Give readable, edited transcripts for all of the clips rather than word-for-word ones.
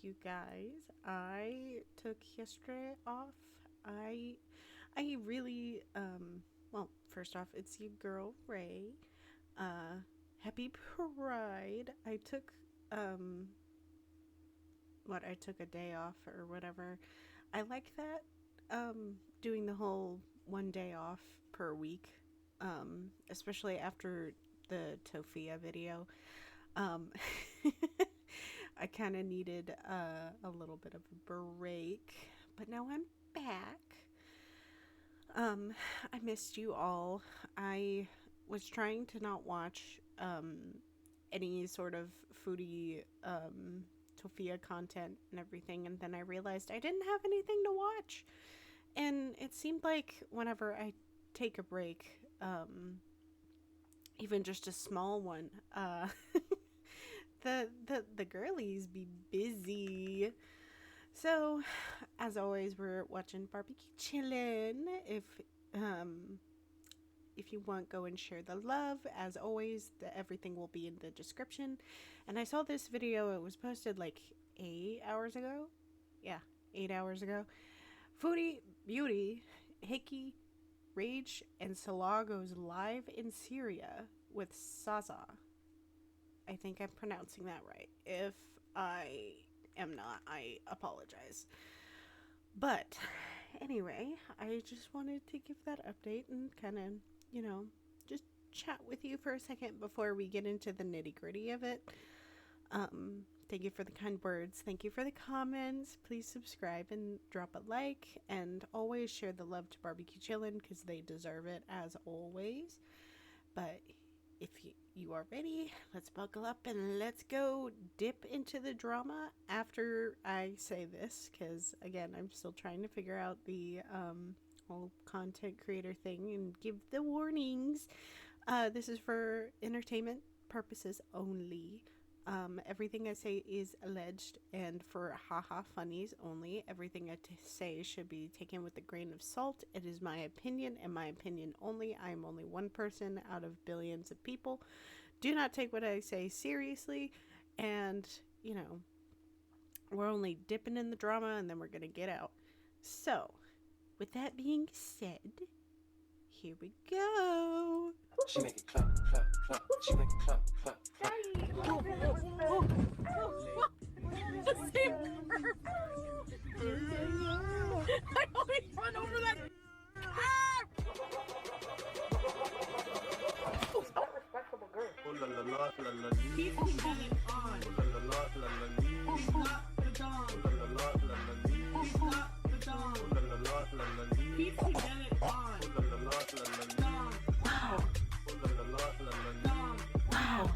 you guys. I took yesterday off. I really well, first off, it's your girl Ray. Happy Pride. I took a day off or whatever. I like that doing the whole one day off per week. Especially after the Tofia video. Um I kind of needed a little bit of a break, but now I'm back. I missed you all. I was trying to not watch any sort of foodie Tofia content and everything, and then I realized I didn't have anything to watch. And it seemed like whenever I take a break, even just a small one, the girlies be busy. So, as always, we're watching barbecue chillin'. If you want, go and share the love. As always, everything will be in the description. And I saw this video. It was posted like 8 hours ago. Yeah, 8 hours ago. Foodie, Beauty, Hickey, Rage, and Salah goes live in Syria with Saza. I think I'm pronouncing that right. If I am not, I apologize. But anyway, I just wanted to give that update and kind of, just chat with you for a second before we get into the nitty gritty of it. Thank you for the kind words. Thank you for the comments. Please subscribe and drop a like, and always share the love to Barbecue Chillin' because they deserve it as always. But if you are ready, let's buckle up and let's go dip into the drama after I say this, because again, I'm still trying to figure out the whole content creator thing and give the warnings. This is for entertainment purposes only. Everything I say is alleged and for haha funnies only. Everything I say should be taken with a grain of salt. It is my opinion and my opinion only. I am only one person out of billions of people. Do not take what I say seriously. And, we're only dipping in the drama and then we're going to get out. So, with that being said, here we go. She make it clap, clap, clap. She make it clap, clap, clap. Daddy, I always run over that. Respectable girl. He's getting on. He's not the dog. He's not the dog. He's getting on. Dog. Wow.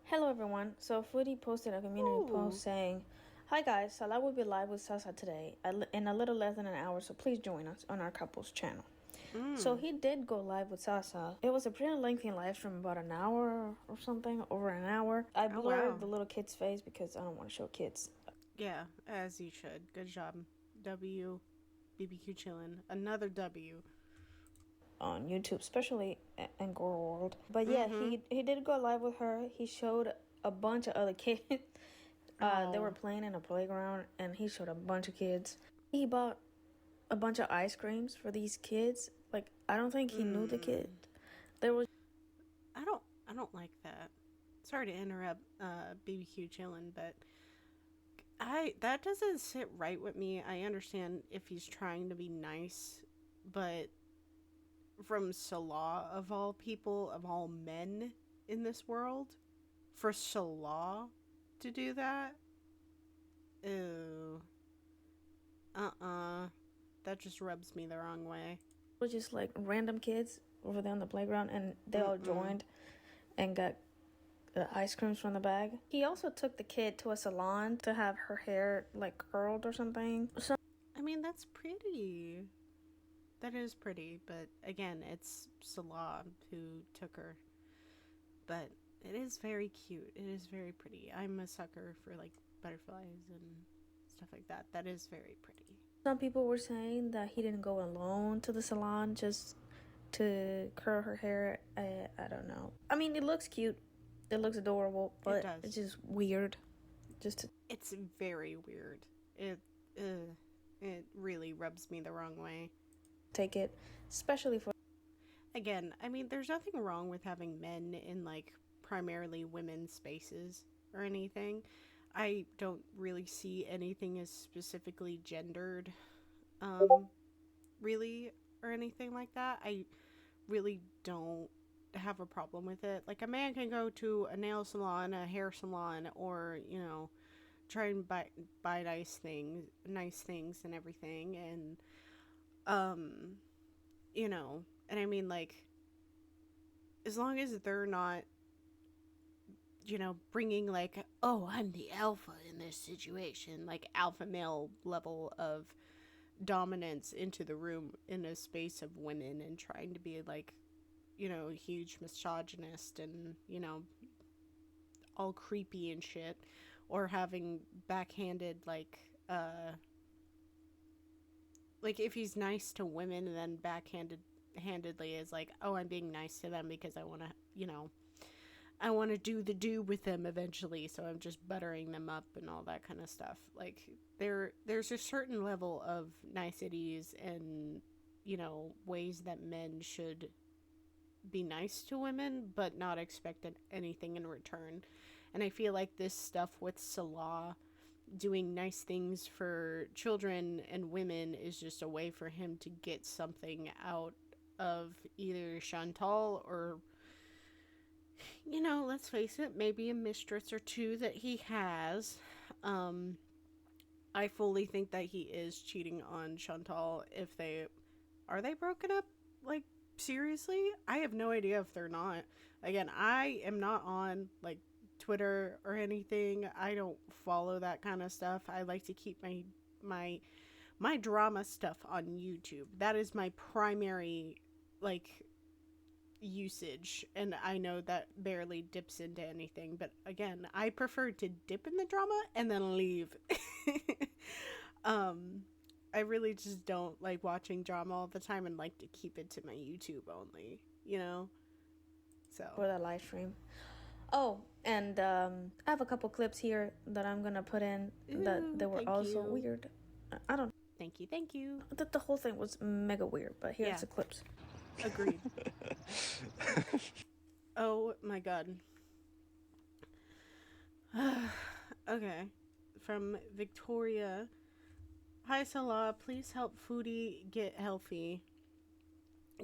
Hello everyone. So Foodie posted a community post saying, "Hi guys, Salah will be live with Sasa today in a little less than an hour, so please join us on our couple's channel." So he did go live with Sasa. It was a pretty lengthy live stream, about an hour or something, over an hour. I blurred the little kid's face because I don't want to show kids. Yeah, as you should. Good job. W, BBQ Chillin'. Another W. On YouTube, especially in Girl World. But yeah, he did go live with her. He showed a bunch of other kids. They were playing in a playground, and he showed a bunch of kids. He bought a bunch of ice creams for these kids. Like, I don't think he knew the kid. There was. I don't like that. Sorry to interrupt, BBQ Chillin', but that doesn't sit right with me. I understand if he's trying to be nice, but from Salah, of all people, of all men in this world, for Salah to do that? Ew. That just rubs me the wrong way. It was just like random kids over there on the playground, and they all joined and got ice creams from the bag. He also took the kid to a salon to have her hair like curled or something. I mean, that's pretty. That is pretty, but again, it's Salah who took her. But it is very cute. It is very pretty. I'm a sucker for like butterflies and stuff like that. That is very pretty. Some people were saying that he didn't go alone to the salon just to curl her hair. I don't know. I mean, it looks cute. It looks adorable, but does. it's just weird. Just to It's very weird. It really rubs me the wrong way. take it, especially for Again, I mean, there's nothing wrong with having men in like primarily women's spaces or anything. I don't really see anything as specifically gendered, really, or anything like that. I really don't have a problem with it. Like, a man can go to a nail salon, a hair salon, or, you know, try and buy nice things and everything, and um you know, and I mean, like, as long as they're not, you know, bringing like, oh, I'm the alpha in this situation, like alpha male level of dominance into the room in a space of women, and trying to be like, you know, huge misogynist and, you know, all creepy and shit, or having backhanded like if he's nice to women and then handedly is like, oh, I'm being nice to them because I want to, you know, I want to do with them eventually, so I'm just buttering them up and all that kind of stuff. Like, there's a certain level of niceties and, you know, ways that men should be nice to women but not expect anything in return. And I feel like this stuff with Salah doing nice things for children and women is just a way for him to get something out of either Chantal or, you know, let's face it, maybe a mistress or two that he has. I fully think that he is cheating on Chantal. If they are they broken up, like, seriously, I have no idea if they're not. Again, I am not on like Twitter or anything. I don't follow that kind of stuff. I like to keep my drama stuff on YouTube. That is my primary, like, usage, and I know that barely dips into anything, but again, I prefer to dip in the drama and then leave. I really just don't like watching drama all the time, and like to keep it to my YouTube only, you know? So the live stream. Oh, and I have a couple clips here that I'm gonna put in that were thank also you. weird. I don't. Thank you. The whole thing was mega weird, but here's Yeah. the clips. Agreed. Oh my god. Okay. From Victoria. Hi Salah, please help Foodie get healthy.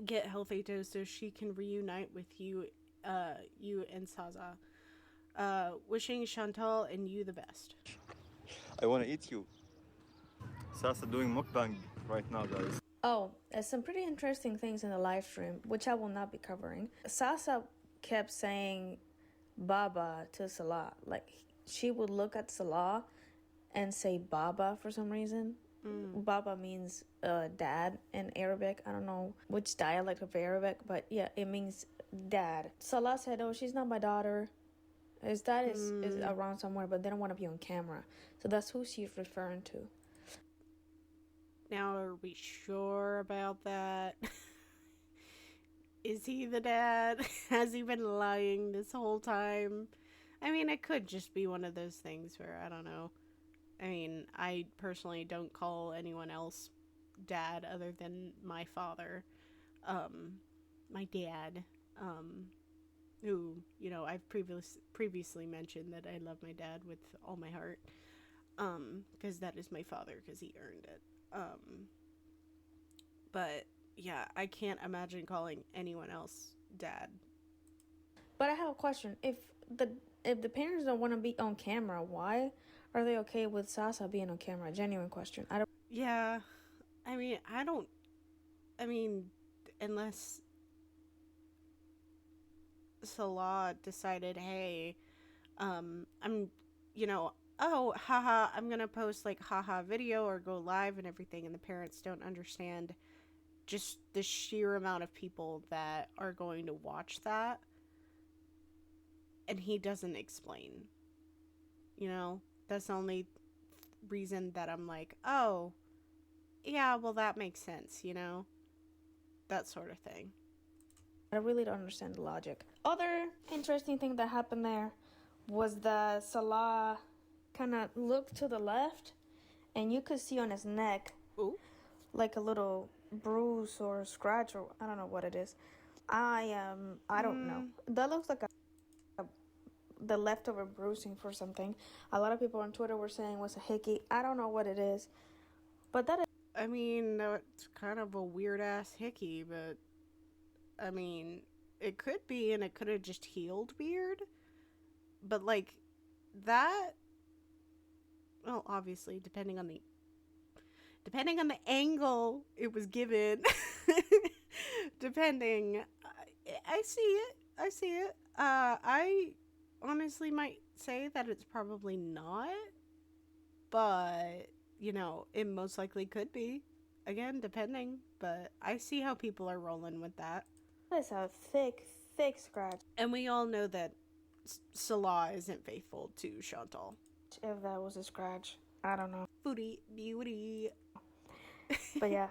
Get healthy too, so she can reunite with you and Saza. Wishing Chantal and you the best. I want to eat you. Sasa doing mukbang right now, guys. Oh, there's some pretty interesting things in the live stream, which I will not be covering. Sasa kept saying Baba to Salah. Like, she would look at Salah and say Baba for some reason. Baba means dad in Arabic. I don't know which dialect of Arabic, but yeah, it means dad. Salah said, oh, she's not my daughter. His dad is around somewhere, but they don't want to be on camera. So that's who she's referring to. Now, are we sure about that? Is he the dad? Has he been lying this whole time? I mean, it could just be one of those things where, I don't know. I mean, I personally don't call anyone else dad other than my father. My dad, who, you know, I've previously mentioned that I love my dad with all my heart. Because that is my father, because he earned it. But yeah, I can't imagine calling anyone else dad. But I have a question. If the parents don't want to be on camera, why are they okay with Sasa being on camera? Genuine question. Yeah, I mean, unless Salah decided, hey, I'm, you know, oh, haha, I'm gonna post like haha video or go live and everything, and the parents don't understand just the sheer amount of people that are going to watch that, and he doesn't explain, you know, that's the only reason that I'm like, oh, yeah, well, that makes sense, you know, that sort of thing. I really don't understand the logic. Other interesting thing that happened there was that Salah kind of looked to the left, and you could see on his neck Ooh. like a little bruise or scratch, or I don't know what it is. I don't know. That looks like the leftover bruising for something. A lot of people on Twitter were saying it was a hickey. I don't know what it is, but that is. I mean, it's kind of a weird ass hickey, but I mean, it could be, and it could have just healed weird. But like that, well, obviously, depending on the angle it was given, depending, I see it. I see it. I honestly might say that it's probably not, but you know, it most likely could be. Again, depending, but I see how people are rolling with that. That is a thick, thick scratch. And we all know that Salah isn't faithful to Chantal. If that was a scratch, I don't know. Foodie beauty. But yeah,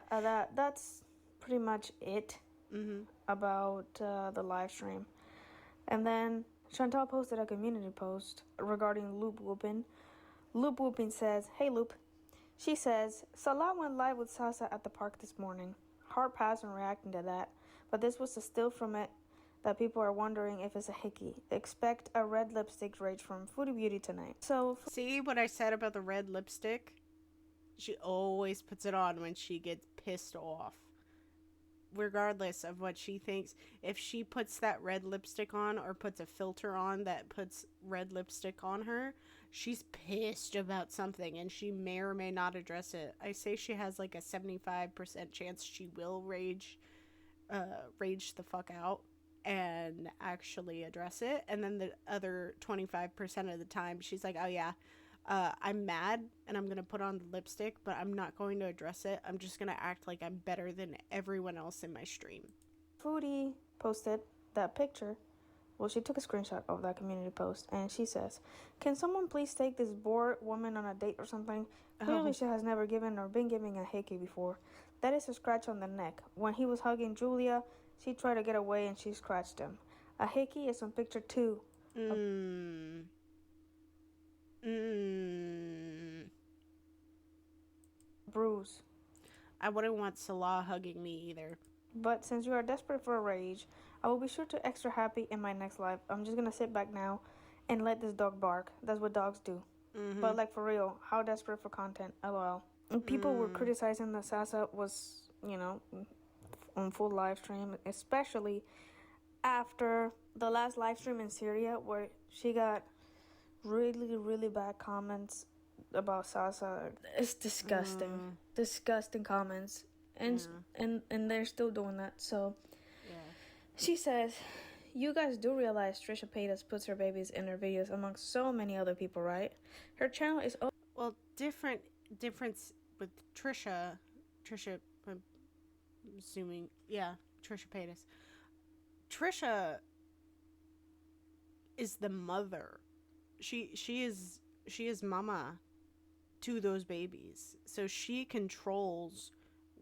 that's pretty much it about the live stream. And then Chantal posted a community post regarding Loop Whoopin. Loop Whoopin says, "Hey Loop." She says, "Salah went live with Sasa at the park this morning. Hard pass on reacting to that, but this was a still from it that people are wondering if it's a hickey. Expect a red lipstick rage from Foodie Beauty tonight." So, see what I said about the red lipstick? She always puts it on when she gets pissed off. Regardless of what she thinks, if she puts that red lipstick on or puts a filter on that puts red lipstick on her, she's pissed about something and she may or may not address it. I say she has like a 75% chance she will rage the fuck out and actually address it. And then the other 25% of the time, she's like, oh yeah, I'm mad and I'm going to put on the lipstick, but I'm not going to address it. I'm just going to act like I'm better than everyone else in my stream. Foodie posted that picture. Well, she took a screenshot of that community post and she says, "Can someone please take this bored woman on a date or something? Clearly she has never given or been giving a hickey before. That is a scratch on the neck. When he was hugging Julia, she tried to get away and she scratched him. A hickey is on picture 2. Bruise. I wouldn't want Salah hugging me either. But since you are desperate for a rage, I will be sure to extra happy in my next live. I'm just gonna sit back now and let this dog bark. That's what dogs do. But like for real, how desperate for content? LOL." People were criticizing that Sasa was, you know, on full live stream, especially after the last live stream in Syria where she got really, really bad comments about Sasa. It's disgusting. Disgusting comments. And they're still doing that. So she says, "You guys do realize Trisha Paytas puts her babies in her videos amongst so many other people, right? Her channel is well, difference with Trisha, I'm assuming, yeah, Trisha Paytas. Trisha is the mother. She is mama to those babies. So she controls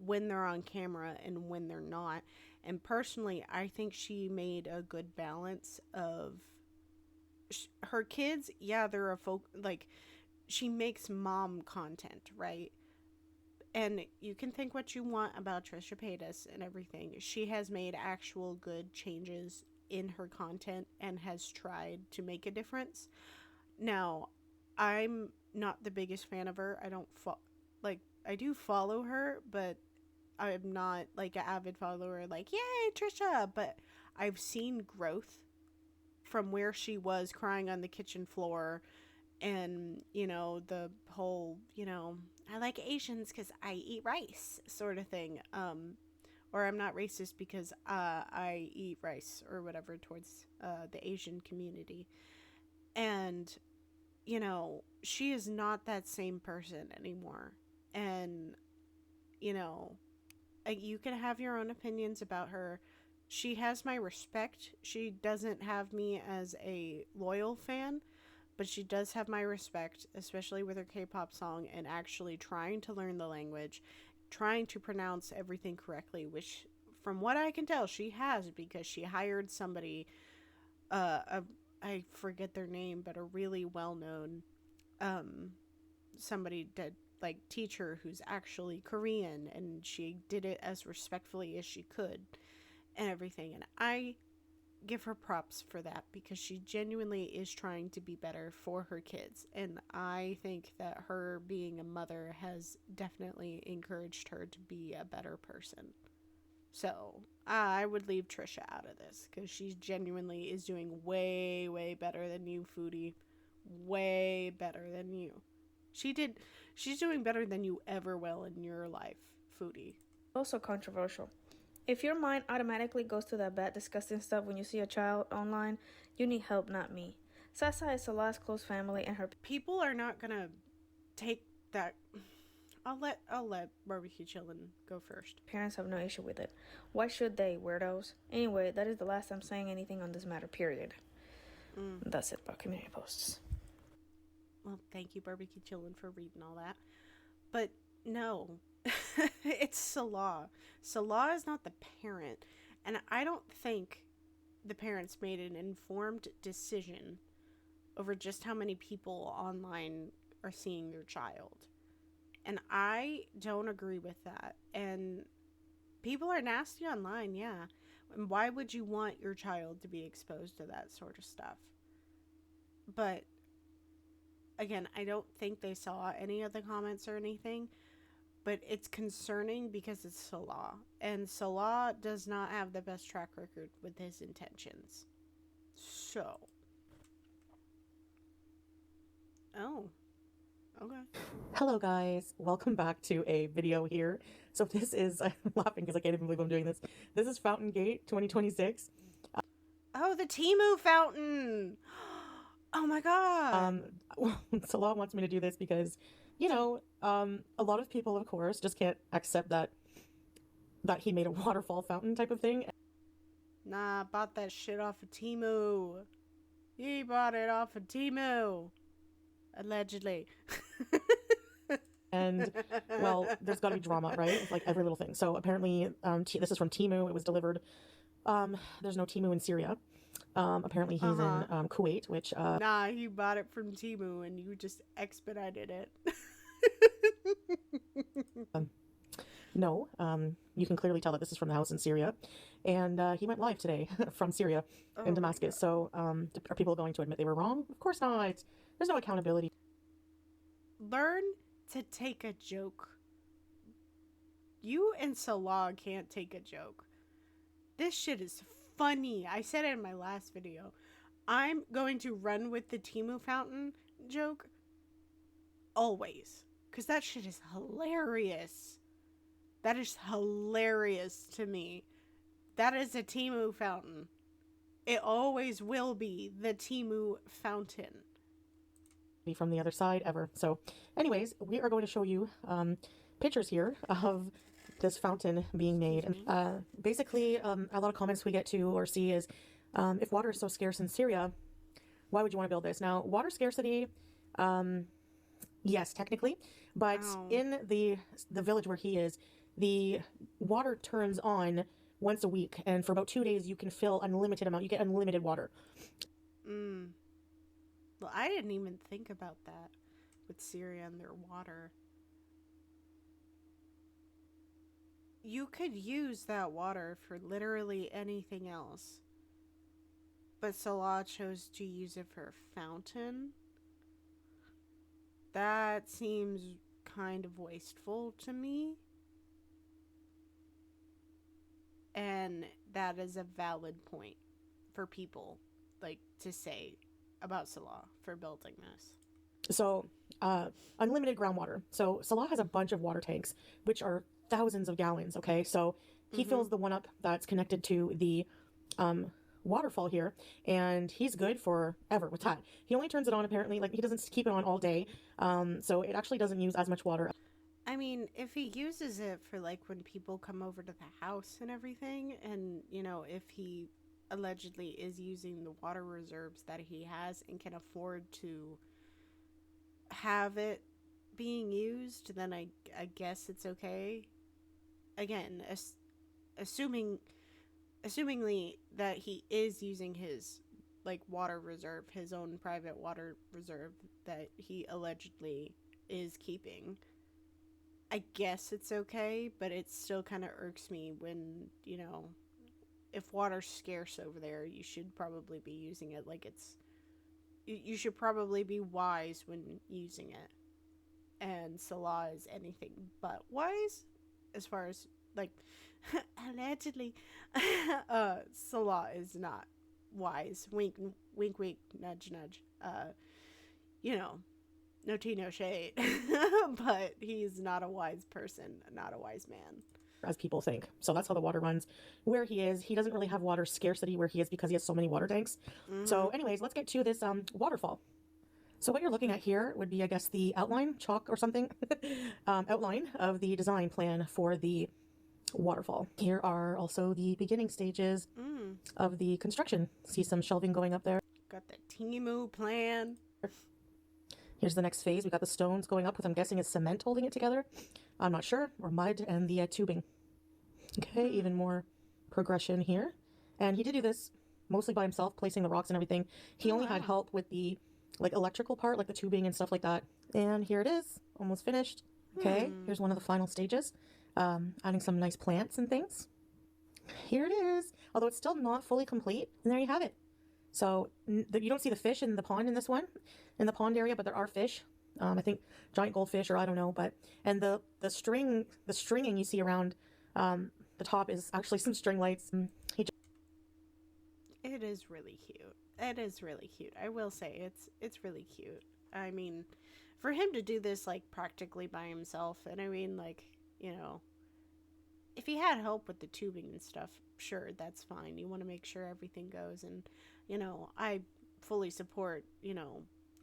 when they're on camera and when they're not. And personally, I think she made a good balance of her kids. Yeah, they're like, she makes mom content, right? And you can think what you want about Trisha Paytas and everything. She has made actual good changes in her content and has tried to make a difference. Now, I'm not the biggest fan of her. I don't I do follow her, but I'm not like an avid follower like, yay, Trisha, but I've seen growth from where she was crying on the kitchen floor and, you know, the whole, you know, I like Asians because I eat rice sort of thing. Or I'm not racist because I eat rice or whatever towards the Asian community. And, you know, she is not that same person anymore. And, you know, you can have your own opinions about her. She has my respect. She doesn't have me as a loyal fan, but she does have my respect, especially with her K-pop song and actually trying to learn the language, trying to pronounce everything correctly, which from what I can tell she has, because she hired somebody I forget their name, but a really well-known um somebody did like teacher who's actually Korean, and she did it as respectfully as she could and everything. And I give her props for that because she genuinely is trying to be better for her kids. And I think that her being a mother has definitely encouraged her to be a better person. So I would leave Trisha out of this because she genuinely is doing way, way better than you, Foodie. Way better than you. She's doing better than you ever will in your life, Foodie. Also controversial. If your mind automatically goes to that bad, disgusting stuff when you see a child online, you need help, not me. Sasa is Salah's close family, and her People are not gonna take that. I'll let Barbecue Chillin' go first. parents have no issue with it. Why should they, weirdos? Anyway, that is the last I'm saying anything on this matter, period. That's it about community posts. Well, thank you, Barbecue Chillin', for reading all that. But no, it's Salah. Salah is not the parent. And I don't think the parents made an informed decision over just how many people online are seeing your child. And I don't agree with that. And people are nasty online, yeah. And why would you want your child to be exposed to that sort of stuff? But again, I don't think they saw any of the comments or anything. But it's concerning because it's Salah. And Salah does not have the best track record with his intentions. So. Oh. Okay. Hello guys, welcome back to a video here. So this is, I'm laughing because I can't even believe I'm doing this. This is Fountain Gate 2026. Oh, the Temu fountain! Oh my god! Salah wants me to do this because, you know, a lot of people, of course, just can't accept that he made a waterfall fountain type of thing. Nah, I bought that shit off of Temu. He bought it off of Temu. Allegedly. And, well, there's got to be drama, right? It's like every little thing. So apparently, this is from Temu. It was delivered. There's no Temu in Syria. Apparently he's in Kuwait, which... Nah, he bought it from Temu and you just expedited it. No, you can clearly tell that this is from the house in Syria. And he went live today from Syria in Damascus. So are people going to admit they were wrong? Of course not. There's no accountability. Learn to take a joke. You and Salah can't take a joke. This shit is funny. I said it in my last video. I'm going to run with the Temu fountain joke always. Because that shit is hilarious. That is hilarious to me. That is a Temu fountain. It always will be the Temu fountain. From the other side ever. So anyways, we are going to show you pictures here of this fountain being made. And basically, a lot of comments we get to or see is, if water is so scarce in Syria, why would you want to build this? Now, water scarcity, yes, technically, but in the village where he is, the water turns on once a week, and for about 2 days you can fill unlimited amount. You get unlimited water. Well, I didn't even think about that with Syria and their water. You could use that water for literally anything else. But Salah chose to use it for a fountain. That seems kind of wasteful to me. And that is a valid point for people, like, to say about Salah for building this. So, unlimited groundwater. So Salah has a bunch of water tanks, which are thousands of gallons, okay? So he fills the one up that's connected to the waterfall here, and he's good forever with that. He only turns it on, apparently, like, he doesn't keep it on all day, so it actually doesn't use as much water. I mean, if he uses it for, like, when people come over to the house and everything, and, you know, if he allegedly is using the water reserves that he has and can afford to have it being used, then I guess it's okay. Again, assumingly that he is using his like water reserve, his own private water reserve that he allegedly is keeping. I guess it's okay, but it still kind of irks me when, if water's scarce over there, you should probably be using it like it's. You should probably be wise when using it. And Salah is anything but wise, as far as, like, allegedly, Salah is not wise. Wink, wink, wink, nudge, nudge. No tea, no shade. But he's not a wise person, not a wise man. As people think. So that's how the water runs where he is. He doesn't really have water scarcity where he is because he has so many water tanks. So anyways, let's get to this waterfall. So what you're looking at here would be, I guess, the outline, chalk or something, outline of the design plan for the waterfall. Here are also the beginning stages of the construction. See some shelving going up there. Got the Temu plan. Here's the next phase. We got the stones going up with, I'm guessing, is cement holding it together. I'm not sure. Or mud and the tubing. Okay, even more progression here. And he did do this mostly by himself, placing the rocks and everything. He only had help with the electrical part, like the tubing and stuff like that. And here it is, almost finished. Okay, here's one of the final stages. Adding some nice plants and things. Here it is, although it's still not fully complete. And there you have it. So you don't see the fish in the pond in this one, in the pond area, but there are fish. I think giant goldfish, or I don't know, and the stringing you see around the top is actually some string lights. It is really cute. It is really cute. I will say it's really cute. I mean, for him to do this like practically by himself, and I mean, like, if he had help with the tubing and stuff, sure, that's fine. You want to make sure everything goes, and I fully support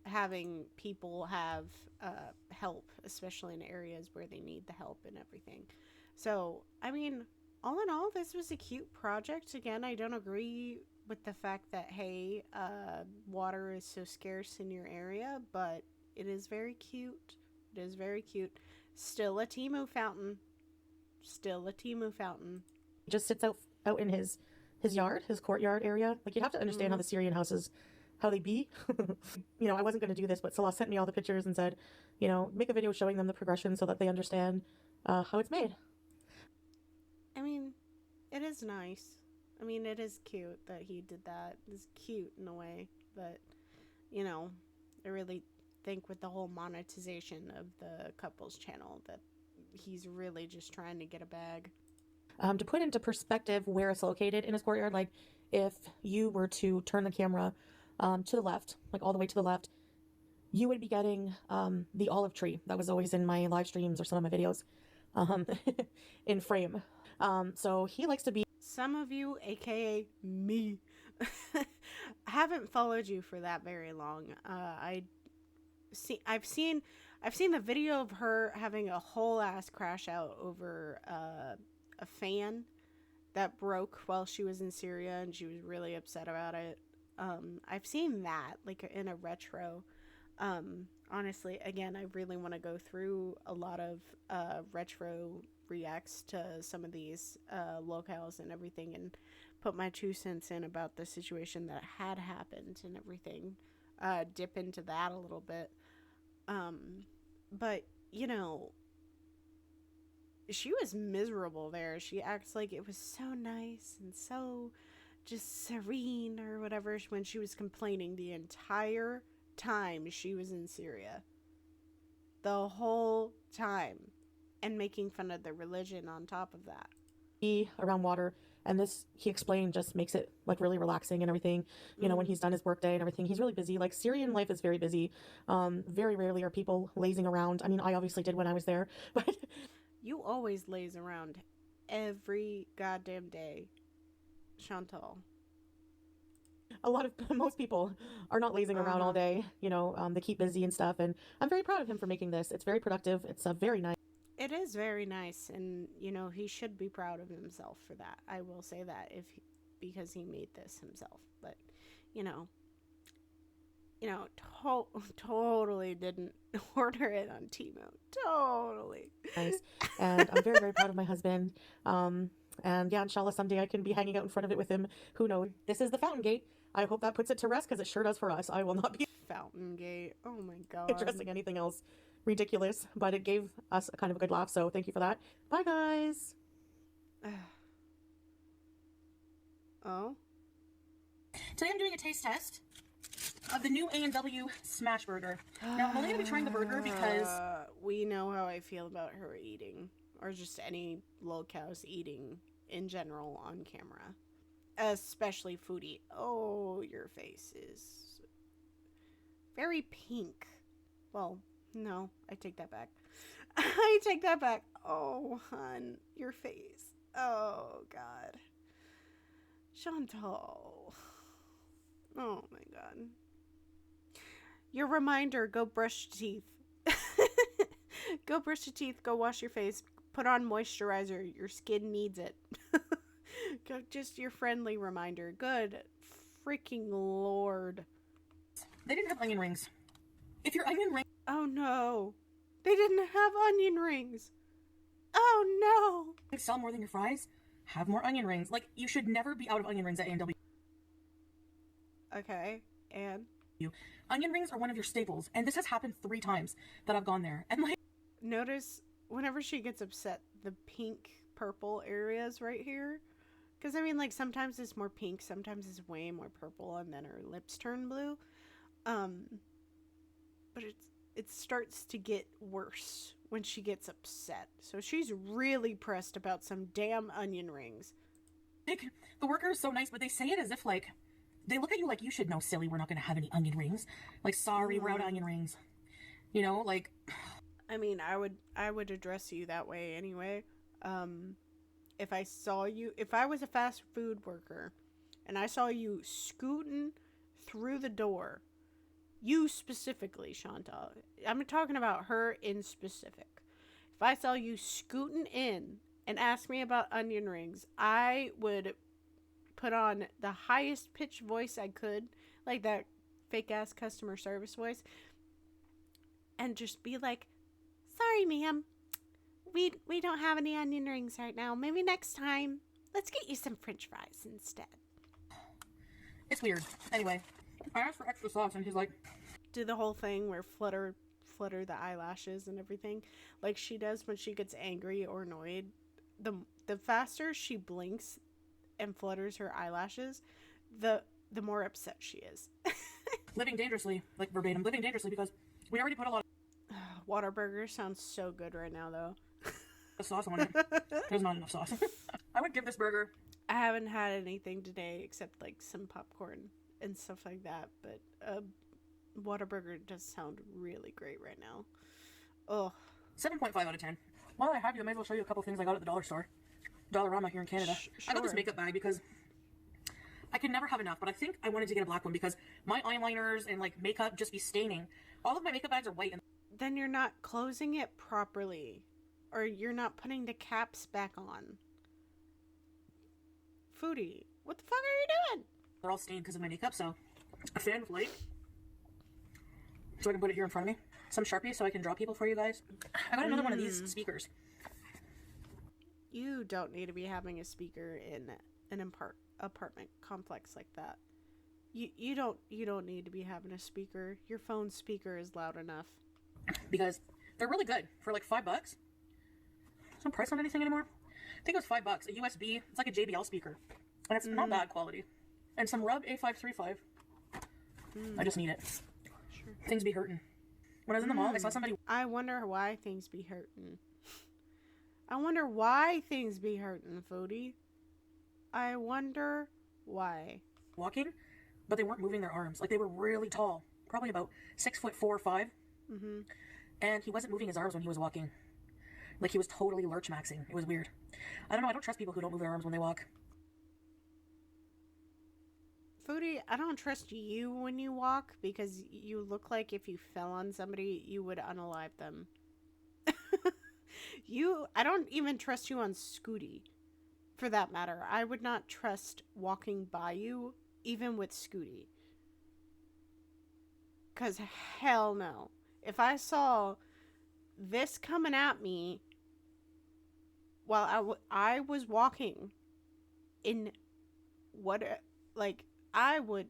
having people have help, especially in areas where they need the help and everything. So, I mean, all in all, this was a cute project. Again, I don't agree with the fact that, hey, water is so scarce in your area, but it is very cute. It is very cute. Still a Temu fountain. Still a Temu fountain. He just sits out in his yard, his courtyard area. Like, you have to understand how the Syrian houses, how they be. I wasn't going to do this, but Salah sent me all the pictures and said, make a video showing them the progression so that they understand how it's made. I mean, it is nice. I mean, it is cute that he did that. It's cute in a way, but, I really think with the whole monetization of the couple's channel that he's really just trying to get a bag. To put into perspective where it's located in his courtyard, like if you were to turn the camera to the left, like all the way to the left, you would be getting the olive tree that was always in my live streams or some of my videos in frame. So he likes to be. Some of you, aka me, haven't followed you for that very long. I've seen the video of her having a whole ass crash out over a fan that broke while she was in Syria, and she was really upset about it. I've seen that like in a retro. Honestly, again, I really want to go through a lot of retro reacts to some of these locales and everything, and put my 2 cents in about the situation that had happened and everything. Dip into that a little bit. But she was miserable there. She acts like it was so nice and so just serene or whatever when she was complaining the entire time she was in Syria. The whole time. And making fun of the religion on top of that. Around water, and this, he explained, just makes it like really relaxing and everything. When he's done his work day and everything, he's really busy. Like, Syrian life is very busy. Very rarely are people lazing around. I mean, I obviously did when I was there, but you always laze around every goddamn day, Chantal. Most people are not lazing around all day. They keep busy and stuff, and I'm very proud of him for making this. It's very productive. It's very nice. It is very nice, and he should be proud of himself for that. I will say that because he made this himself, but totally didn't order it on Temu. Totally nice, and I'm very, very proud of my husband. And yeah, inshallah, someday I can be hanging out in front of it with him. Who knows? This is the fountain gate. I hope that puts it to rest because it sure does for us. I will not be Fountain Gate. Oh my god. addressing anything else ridiculous, but it gave us a kind of a good laugh, so thank you for that. Bye, guys. Oh? Today I'm doing a taste test of the new A&W Smash Burger. Now, I'm only going to be trying the burger because... we know how I feel about her eating, or just any locals eating in general on camera. Especially Foodie. Oh, your face is very pink. Well, no, I take that back. I take that back. Oh, hun, your face. Oh, God. Chantal. Oh, my God. Your reminder, go brush your teeth. Go brush your teeth, go wash your face, put on moisturizer. Your skin needs it. Just your friendly reminder. Good freaking Lord. They didn't have onion rings. If your onion ring... Oh no. They didn't have onion rings. Oh no. sell more than your fries, have more onion rings. Like, you should never be out of onion rings at A&W. Okay, and? Onion rings are one of your staples, and this has happened 3 times that I've gone there. And like... Notice, whenever she gets upset, the pink, purple areas right here. Because, I mean, like, sometimes it's more pink, sometimes it's way more purple, and then her lips turn blue. But it starts to get worse when she gets upset. So she's really pressed about some damn onion rings. Like, the worker is so nice, but they say it as if, like, they look at you like, you should know, silly, we're not going to have any onion rings. Like, sorry, we're out of onion rings. You know, like... I mean, I would address you that way anyway. If I saw you, if I was a fast food worker and I saw you scooting through the door, you specifically, Chantal, I'm talking about her in specific. If I saw you scooting in and ask me about onion rings, I would put on the highest pitched voice I could, like that fake ass customer service voice, and just be like, sorry, ma'am. We don't have any onion rings right now. Maybe next time. Let's get you some french fries instead. It's weird. Anyway, I asked for extra sauce, and he's like... Do the whole thing where flutter the eyelashes and everything, like she does when she gets angry or annoyed. The faster she blinks and flutters her eyelashes, the more upset she is. Living dangerously, like verbatim, living dangerously, because we already put a lot of... Whataburger sounds so good right now, though. sauce on it. There's not enough sauce. I would give this burger... I haven't had anything today except like some popcorn and stuff like that, but Whataburger does sound really great right now. Oh, 7.5 out of 10. While I have you, I may as well show you a couple things I got at the dollar store. Dollarama here in Canada. I got this makeup bag because I can never have enough, but I think I wanted to get a black one because my eyeliners and like makeup just be staining. All of my makeup bags are white. And then you're not closing it properly, or you're not putting the caps back on. Foodie, what the fuck are you doing? they're all stained because of my makeup, so a fan of light. So I can put it here in front of me. Some Sharpies so I can draw people for you guys. I got another one of these speakers. You don't need to be having a speaker in an apartment complex like that. You don't need to be having a speaker. Your phone speaker is loud enough. Because they're really good for like $5. There's no price on anything anymore. I think it was $5. A USB. It's like a JBL speaker, and it's not bad quality. And some Rub A535. I just need it. Sure. Things be hurting. When I was in the mall, I saw somebody. I wonder why things be hurting. I wonder why things be hurting, Foodie. I wonder why. Walking, but they weren't moving their arms. Like, they were really tall, probably about 6'4" or 5. And he wasn't moving his arms when he was walking. Like, he was totally lurch maxing. It was weird. I don't know. I don't trust people who don't move their arms when they walk. Foodie, I don't trust you when you walk because you look like if you fell on somebody, you would unalive them. I don't even trust you on Scooty, for that matter. I would not trust walking by you, even with Scooty. Because hell no. If I saw this coming at me while I was walking in what, like, I would,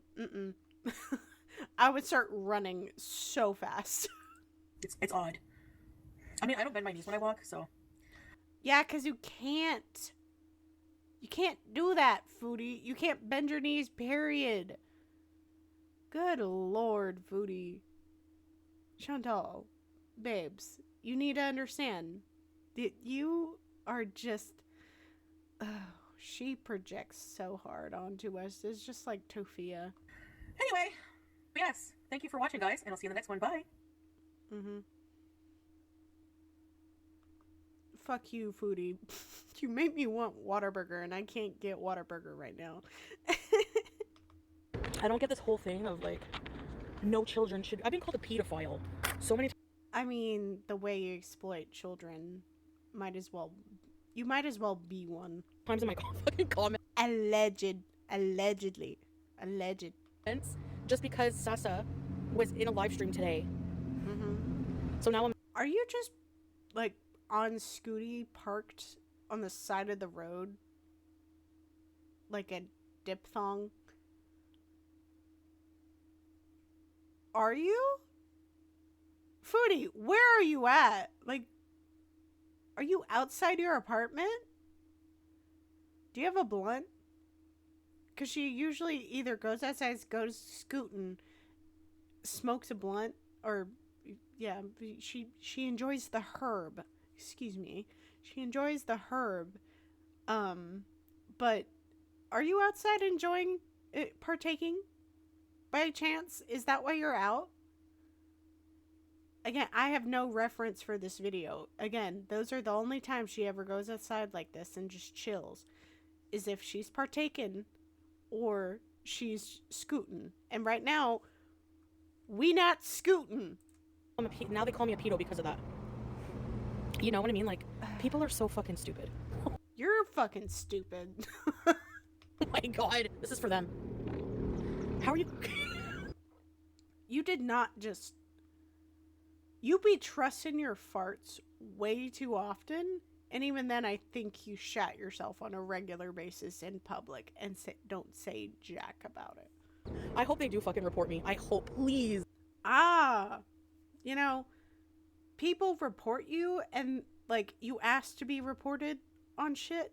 I would start running so fast. It's odd. I mean, I don't bend my knees when I walk, so. Yeah, because you can't. You can't do that, Foodie. You can't bend your knees, period. Good Lord, Foodie. Chantal, babes, you need to understand that you are just. Oh, she projects so hard onto us. It's just like Tofia. Anyway, yes. Thank you for watching, guys, and I'll see you in the next one. Bye. Fuck you, Foodie. You made me want Whataburger, and I can't get Whataburger right now. I don't get this whole thing of like, no children should. I've been called a pedophile so many I mean, the way you exploit children, you might as well be one. times in my fucking comments. Allegedly. Just because Sasa was in a live stream today. So now I'm. Are you just, like, on Scooty parked on the side of the road? Like a diphthong? Are you? Foodie, where are you at? Like, are you outside your apartment? Do you have a blunt? Because she usually either goes outside, goes scooting, smokes a blunt, or, yeah, she enjoys the herb. Excuse me. She enjoys the herb. But are you outside enjoying it, partaking? By chance? Is that why you're out? Again, I have no reference for this video. Again, those are the only times she ever goes outside like this and just chills. Is if she's partaken or she's scooting. And right now, we not scooting. Now they call me a pedo because of that. You know what I mean? Like, people are so fucking stupid. You're fucking stupid. Oh my god. This is for them. How are you? You did not just... You be trusting your farts way too often, and even then I think you shat yourself on a regular basis in public and don't say jack about it. I hope they do fucking report me. I hope, please. You know, people report you and, like, you ask to be reported on shit,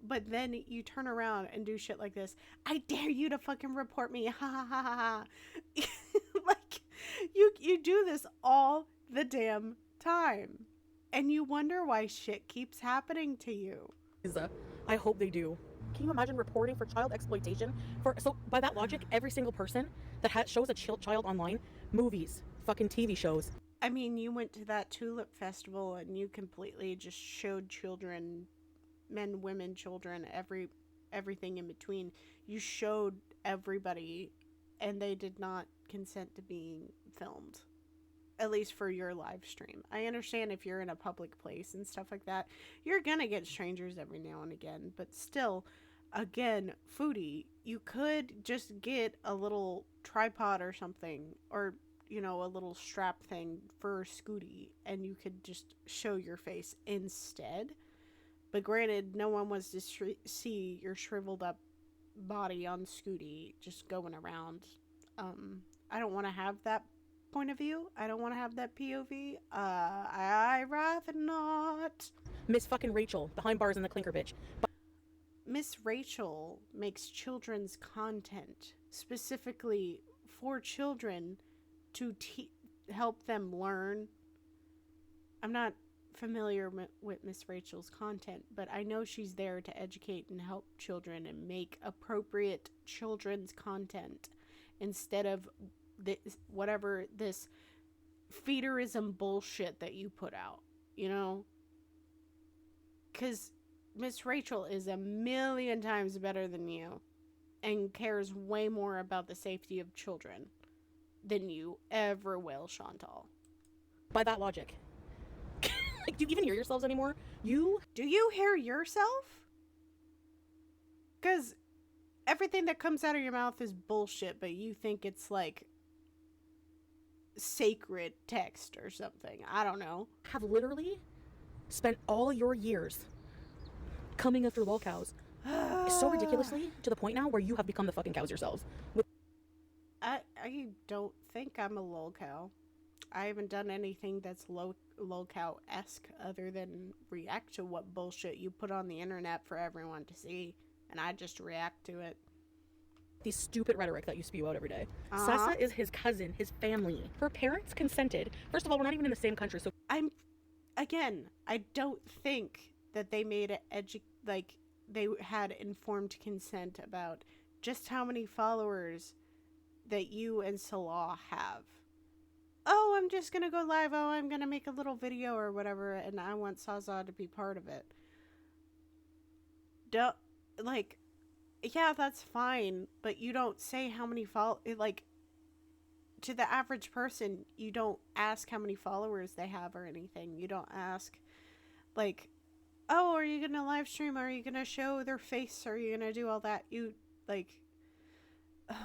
but then you turn around and do shit like this. I dare you to fucking report me. Ha ha ha ha. Like, you do this all the damn time. And you wonder why shit keeps happening to you. I hope they do. Can you imagine reporting for child exploitation? So by that logic, every single person that shows a child online, movies, fucking TV shows. I mean, you went to that tulip festival and you completely just showed children, men, women, children, everything in between. You showed everybody, and they did not consent to being filmed. At least for your live stream. I understand if you're in a public place and stuff like that, you're gonna get strangers every now and again. But still, again, Foodie, you could just get a little tripod or something, or, you know, a little strap thing for Scooty, and you could just show your face instead. But granted, no one wants to see your shriveled up body on Scooty just going around. I don't want to have that point of view. I don't want to have that POV. I rather not. Miss fucking Rachel, behind bars in the clinker bitch. Miss Rachel makes children's content specifically for children to help them learn. I'm not familiar with Miss Rachel's content, but I know she's there to educate and help children and make appropriate children's content instead of this feederism bullshit that you put out, you know? Because Miss Rachel is a million times better than you and cares way more about the safety of children than you ever will, Chantal. By that logic. Like, do you even hear yourselves anymore? Do you hear yourself? Because everything that comes out of your mouth is bullshit, but you think it's like sacred text or something. I don't know. Have literally spent all your years coming after lolcows so ridiculously to the point now where you have become the fucking cows yourselves. I don't think I'm a lol cow. I haven't done anything that's lol cow-esque other than react to what bullshit you put on the internet for everyone to see, and I just react to it. The stupid rhetoric that you spew out every day. Uh-huh. Sasa is his cousin, his family. Her parents consented. First of all, we're not even in the same country, so I don't think that they made it they had informed consent about just how many followers that you and Salah have. Oh, I'm just gonna go live. Oh, I'm gonna make a little video or whatever, and I want Saza to be part of it. Don't, like, yeah, that's fine, but you don't say how many to the average person, you don't ask how many followers they have or anything. You don't ask, like, oh, are you gonna live stream? Are you gonna show their face? Are you gonna do all that? You, like, oh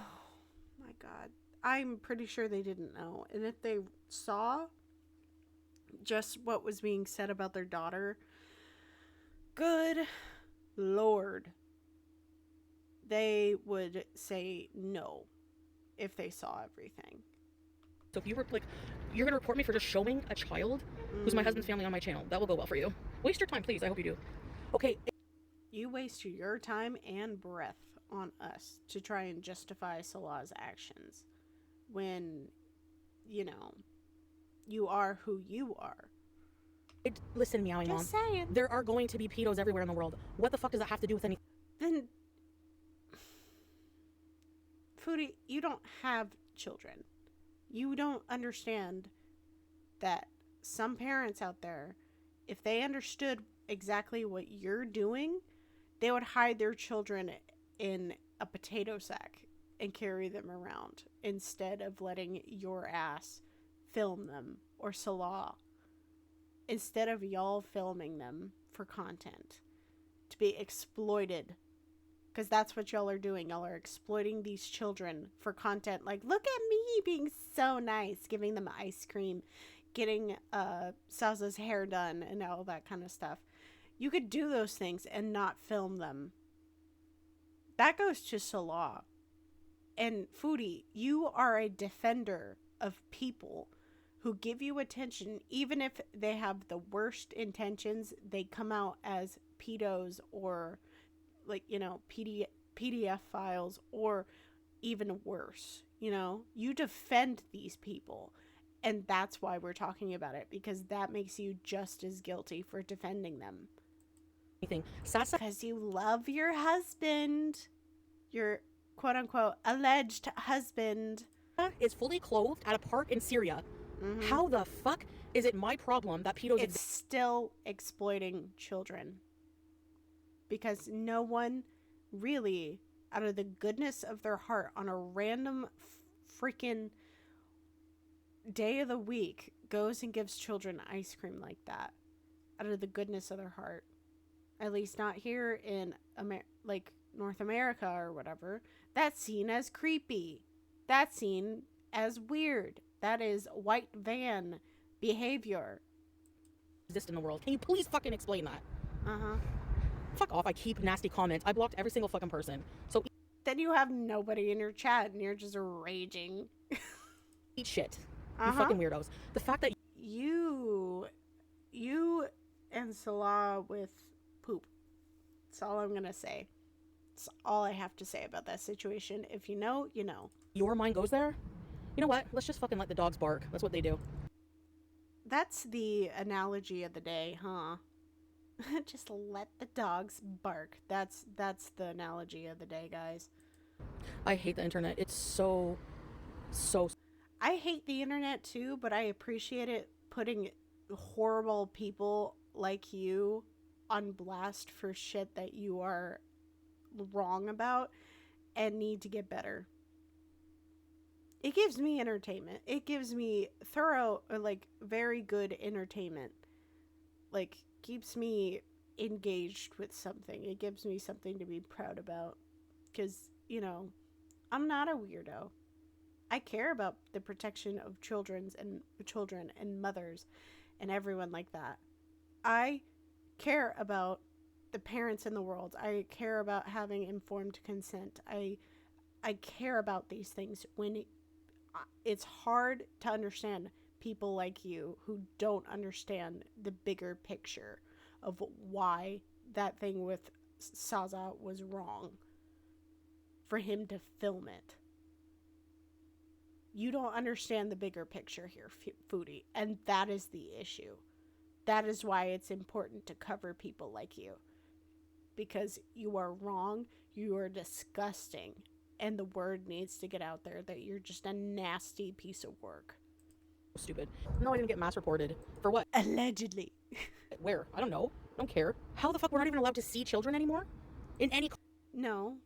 my god. I'm pretty sure they didn't know. And if they saw just what was being said about their daughter, good lord, they would say no if they saw everything. So if you were like, you're gonna report me for just showing a child who's my husband's family on my channel, that will go well for you. Waste your time, please. I hope you do. Okay. You waste your time and breath on us to try and justify Salah's actions when, you know, you are who you are. Listen, meowing mom. Just saying. There are going to be pedos everywhere in the world. What the fuck does that have to do with anything? Then, Foodie, you don't have children. You don't understand that some parents out there, if they understood exactly what you're doing, they would hide their children in a potato sack and carry them around instead of letting your ass film them, or Salah, instead of y'all filming them for content to be exploited, because that's what y'all are doing. Y'all are exploiting these children for content. Like, look at me being so nice, giving them ice cream, getting Saza's hair done and all that kind of stuff. You could do those things and not film them. That goes to Salah. And Foodie, you are a defender of people who give you attention, even if they have the worst intentions. They come out as pedos or, like, you know, PDF files, or even worse. You know, you defend these people, and that's why we're talking about it, because that makes you just as guilty for defending them. Sasa, because you love your husband, your quote-unquote alleged husband, is fully clothed at a park in Syria. Mm-hmm. How the fuck is it my problem that pedos It's still exploiting children, because no one really, out of the goodness of their heart, on a random freaking day of the week, goes and gives children ice cream like that out of the goodness of their heart. At least not here in like North America or whatever. That's seen as creepy. That's seen as weird. That is white van behavior. exist in the world. Can you please fucking explain that? Uh-huh. Fuck off. I keep nasty comments. I blocked every single fucking person. So Then you have nobody in your chat and you're just raging. eat shit. You fucking weirdos. The fact that You and Salah with poop. That's all I'm gonna say. That's all I have to say about that situation. If you know, you know. your mind goes there, you know what? Let's just fucking let the dogs bark. That's what they do. That's the analogy of the day, huh? Just let the dogs bark. That's the analogy of the day, guys. I hate the internet. It's so I hate the internet too, but I appreciate it putting horrible people like you on blast for shit that you are wrong about and need to get better. It gives me entertainment. It gives me thorough, like, very good entertainment. Like, keeps me engaged with something. It gives me something to be proud about. Because, you know, I'm not a weirdo. I care about the protection of children and mothers and everyone like that. I care about the parents in the world. I care about having informed consent. I care about these things when it's hard to understand people like you who don't understand the bigger picture of why that thing with Saza was wrong for him to film it. You don't understand the bigger picture here, Foodie, and that is the issue. That is why it's important to cover people like you, because you are wrong, you are disgusting, and the word needs to get out there that you're just a nasty piece of work. Stupid. No, I didn't get mass reported. For what? Allegedly. Where? I don't know. I don't care. How the fuck we're not even allowed to see children anymore? In any... No,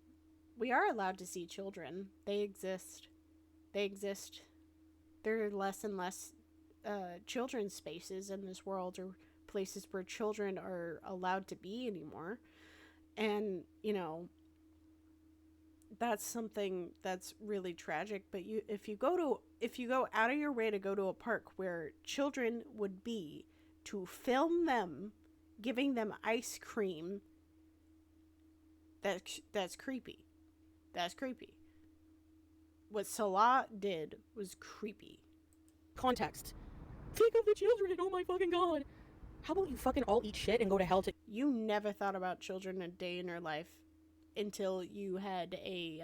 we are allowed to see children. They exist. They exist. There are less and less children's spaces in this world, or places where children are allowed to be anymore. And, you know, that's something that's really tragic. But if you go out of your way to go to a park where children would be, to film them giving them ice cream, that's creepy. That's creepy. What Salah did was creepy. Context. Think of the children, oh my fucking god. How about you fucking all eat shit and go to hell to... You never thought about children a day in your life until you had a,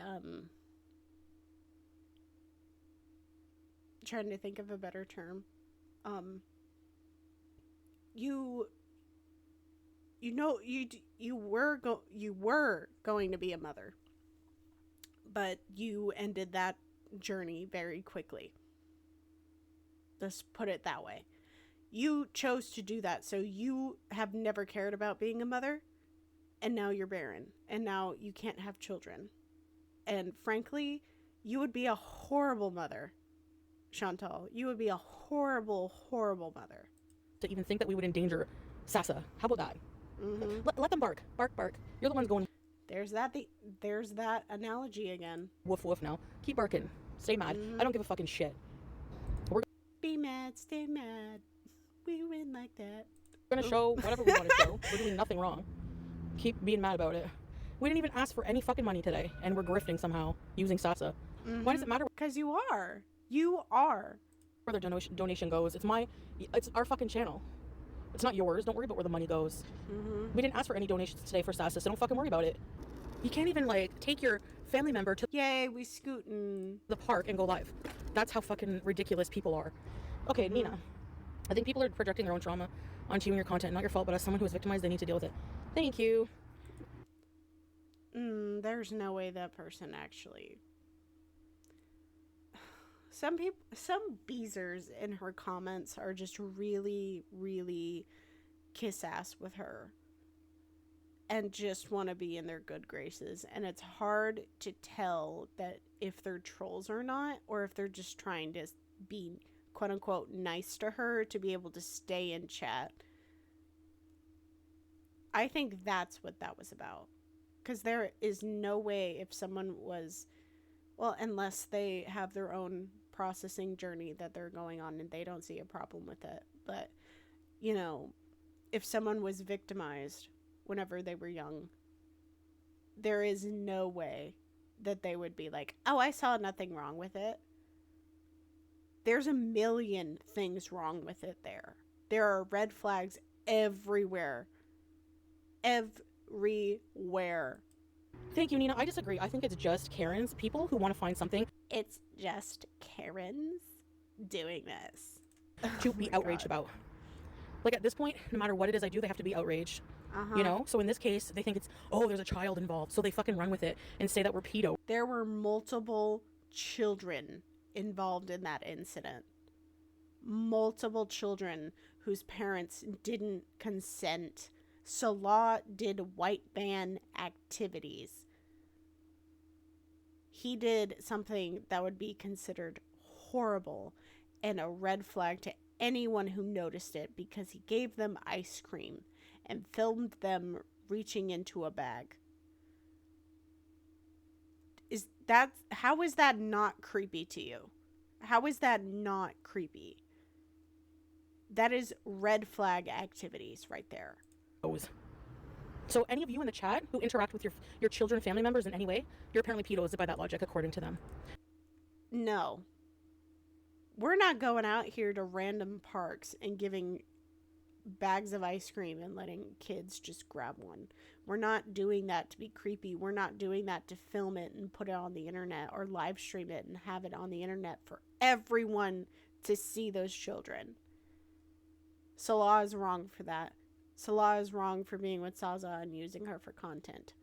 trying to think of a better term. You were going to be a mother, but you ended that journey very quickly. Let's put it that way. You chose to do that, so you have never cared about being a mother, and now you're barren, and now you can't have children. And frankly, you would be a horrible mother, Chantal. You would be a horrible, horrible mother. To even think that we would endanger Sasa. How about that? Mm-hmm. Let them bark. Bark, bark. You're the ones going... There's that analogy again. Woof, woof now. Keep barking. Stay mad. Mm-hmm. I don't give a fucking shit. Be mad, stay mad. We win like that. We're gonna show whatever we want to show. We're doing nothing wrong. Keep being mad about it. We didn't even ask for any fucking money today, and we're grifting somehow using Sasa. Mm-hmm. Why does it matter Because you are. You are. where their donation goes? It's our fucking channel. It's not yours. Don't worry about where the money goes. Mm-hmm. We didn't ask for any donations today for Sasa, so don't fucking worry about it. You can't even, like, take your family member to Yay, we scootin'. the park and go live. That's how fucking ridiculous people are. Okay, Mm-hmm. Nina. I think people are projecting their own trauma onto you and your content. Not your fault, but as someone who is victimized, they need to deal with it. Thank you. There's no way that person actually... Some beezers in her comments are just really, really kiss ass with her and just want to be in their good graces. And it's hard to tell that if they're trolls or not, or if they're just trying to be quote unquote nice to her to be able to stay in chat. I think that's what that was about. Because there is no way, if someone was, well, unless they have their own processing journey that they're going on and they don't see a problem with it. But, you know, if someone was victimized whenever they were young, there is no way that they would be like, oh, I saw nothing wrong with it. There's a million things wrong with it there. There are red flags everywhere. Everywhere. Thank you, Nina. I disagree. I think it's just Karens, people who want to find something It's just Karens doing this to be outraged about. Like, at this point, no matter what it is I do, they have to be outraged. You know? So in this case, they think it's, oh, there's a child involved. So they fucking run with it and say that we're pedo. There were multiple children involved in that incident. Multiple children whose parents didn't consent. Salah did white van activities. He did something that would be considered horrible and a red flag to anyone who noticed it, because he gave them ice cream and filmed them reaching into a bag. How is that not creepy to you? How is that not creepy? That is red flag activities right there. So any of you in the chat who interact with your children and family members in any way, you're apparently pedos by that logic, according to them. No. We're not going out here to random parks and giving bags of ice cream and letting kids just grab one. We're not doing that to be creepy. We're not doing that to film it and put it on the internet or live stream it and have it on the internet for everyone to see those children. Salah is wrong for that. Salah is wrong for being with Saza and using her for content.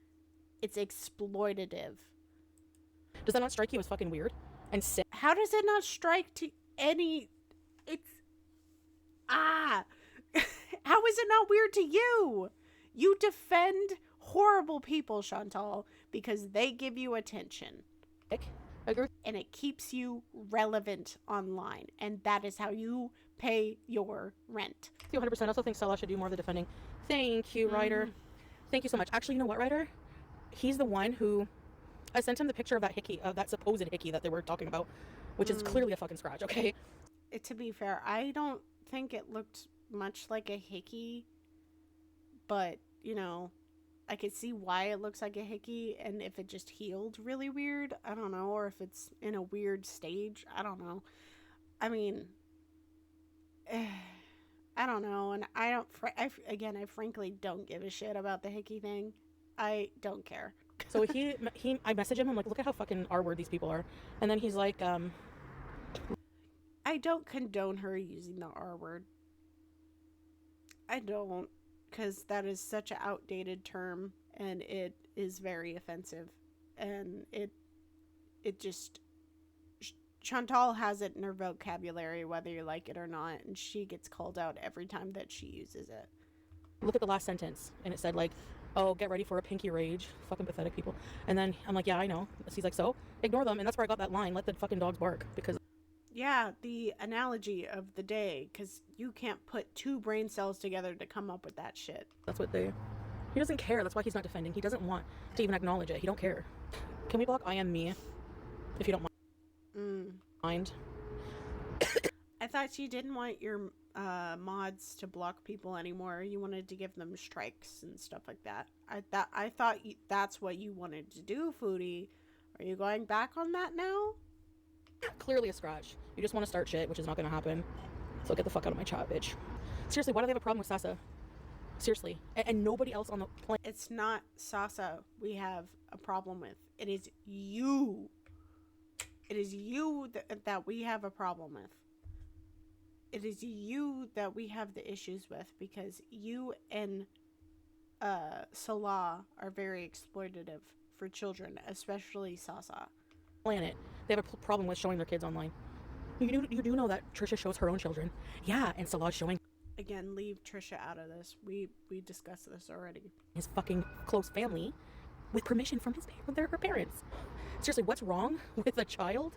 It's exploitative. Does that not strike you as fucking weird and sick? How does it not strike to any... It's... Ah! How is it not weird to you? You defend horrible people, Chantal, because they give you attention. And it keeps you relevant online. And that is how you pay your rent. 100%. I also think Salah should do more of the defending. Thank you, Ryder. Thank you so much. Actually, you know what, Ryder? He's the one who... I sent him the picture of that hickey, of that supposed hickey that they were talking about, which is clearly a fucking scratch, okay? To be fair, I don't think it looked much like a hickey, but, you know, I could see why it looks like a hickey, and if it just healed really weird, I don't know, or if it's in a weird stage, I don't know. I mean, I don't know, and I frankly don't give a shit about the hickey thing. I don't care. So I messaged him, I'm like, look at how fucking R-word these people are. And then he's like, I don't condone her using the R-word. I don't, because that is such an outdated term, and it is very offensive. And it just... Chantal has it in her vocabulary, whether you like it or not, and she gets called out every time that she uses it. Look at the last sentence, and it said, like, oh, get ready for a pinky rage. Fucking pathetic people. And then I'm like, yeah, I know. So he's like, so? Ignore them. And that's where I got that line, let the fucking dogs bark. Because... Yeah, the analogy of the day, because you can't put two brain cells together to come up with that shit. That's what they... He doesn't care. That's why he's not defending. He doesn't want to even acknowledge it. He don't care. Can we block I am me? If you don't mind. I thought you didn't want your mods to block people anymore. You wanted to give them strikes and stuff like that. I thought that's what you wanted to do, Foodie. Are you going back on that now? Clearly a scratch. You just want to start shit, which is not going to happen. So get the fuck out of my chat, bitch. Seriously, why do they have a problem with Sasa? Seriously. And nobody else on the planet. It's not Sasa we have a problem with. It is you. It is you that we have a problem with. It is you that we have the issues with, because you and Salah are very exploitative for children, especially Sasa. Planet. They have a problem with showing their kids online. You do know that Trisha shows her own children. Yeah, and Salah's showing... Again, leave Trisha out of this. We discussed this already. His fucking close family with permission from her parents. Seriously, what's wrong with a child?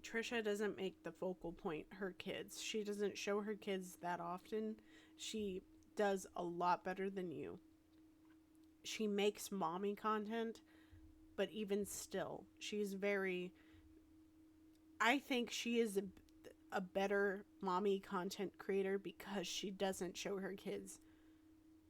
Trisha doesn't make the focal point her kids. She doesn't show her kids that often. She does a lot better than you. She makes mommy content, but even still, she's very... I think she is a better mommy content creator because she doesn't show her kids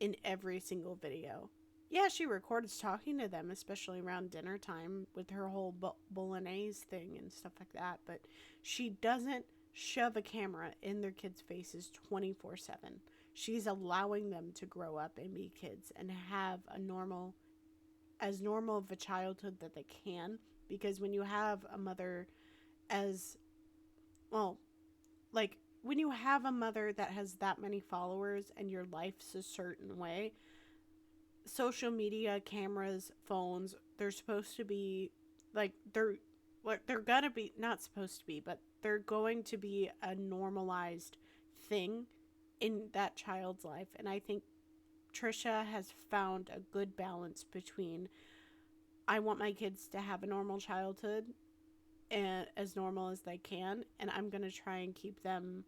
in every single video. Yeah, she records talking to them, especially around dinner time with her whole bolognese thing and stuff like that, but she doesn't shove a camera in their kids' faces 24/7. She's allowing them to grow up and be kids and have as normal of a childhood that they can, because when you have a mother when you have a mother that has that many followers and your life's a certain way, social media, cameras, phones, they're supposed to be they're gonna be, not supposed to be, but they're going to be a normalized thing in that child's life. And I think Trisha has found a good balance between, I want my kids to have a normal childhood and as normal as they can, and I'm gonna try and keep them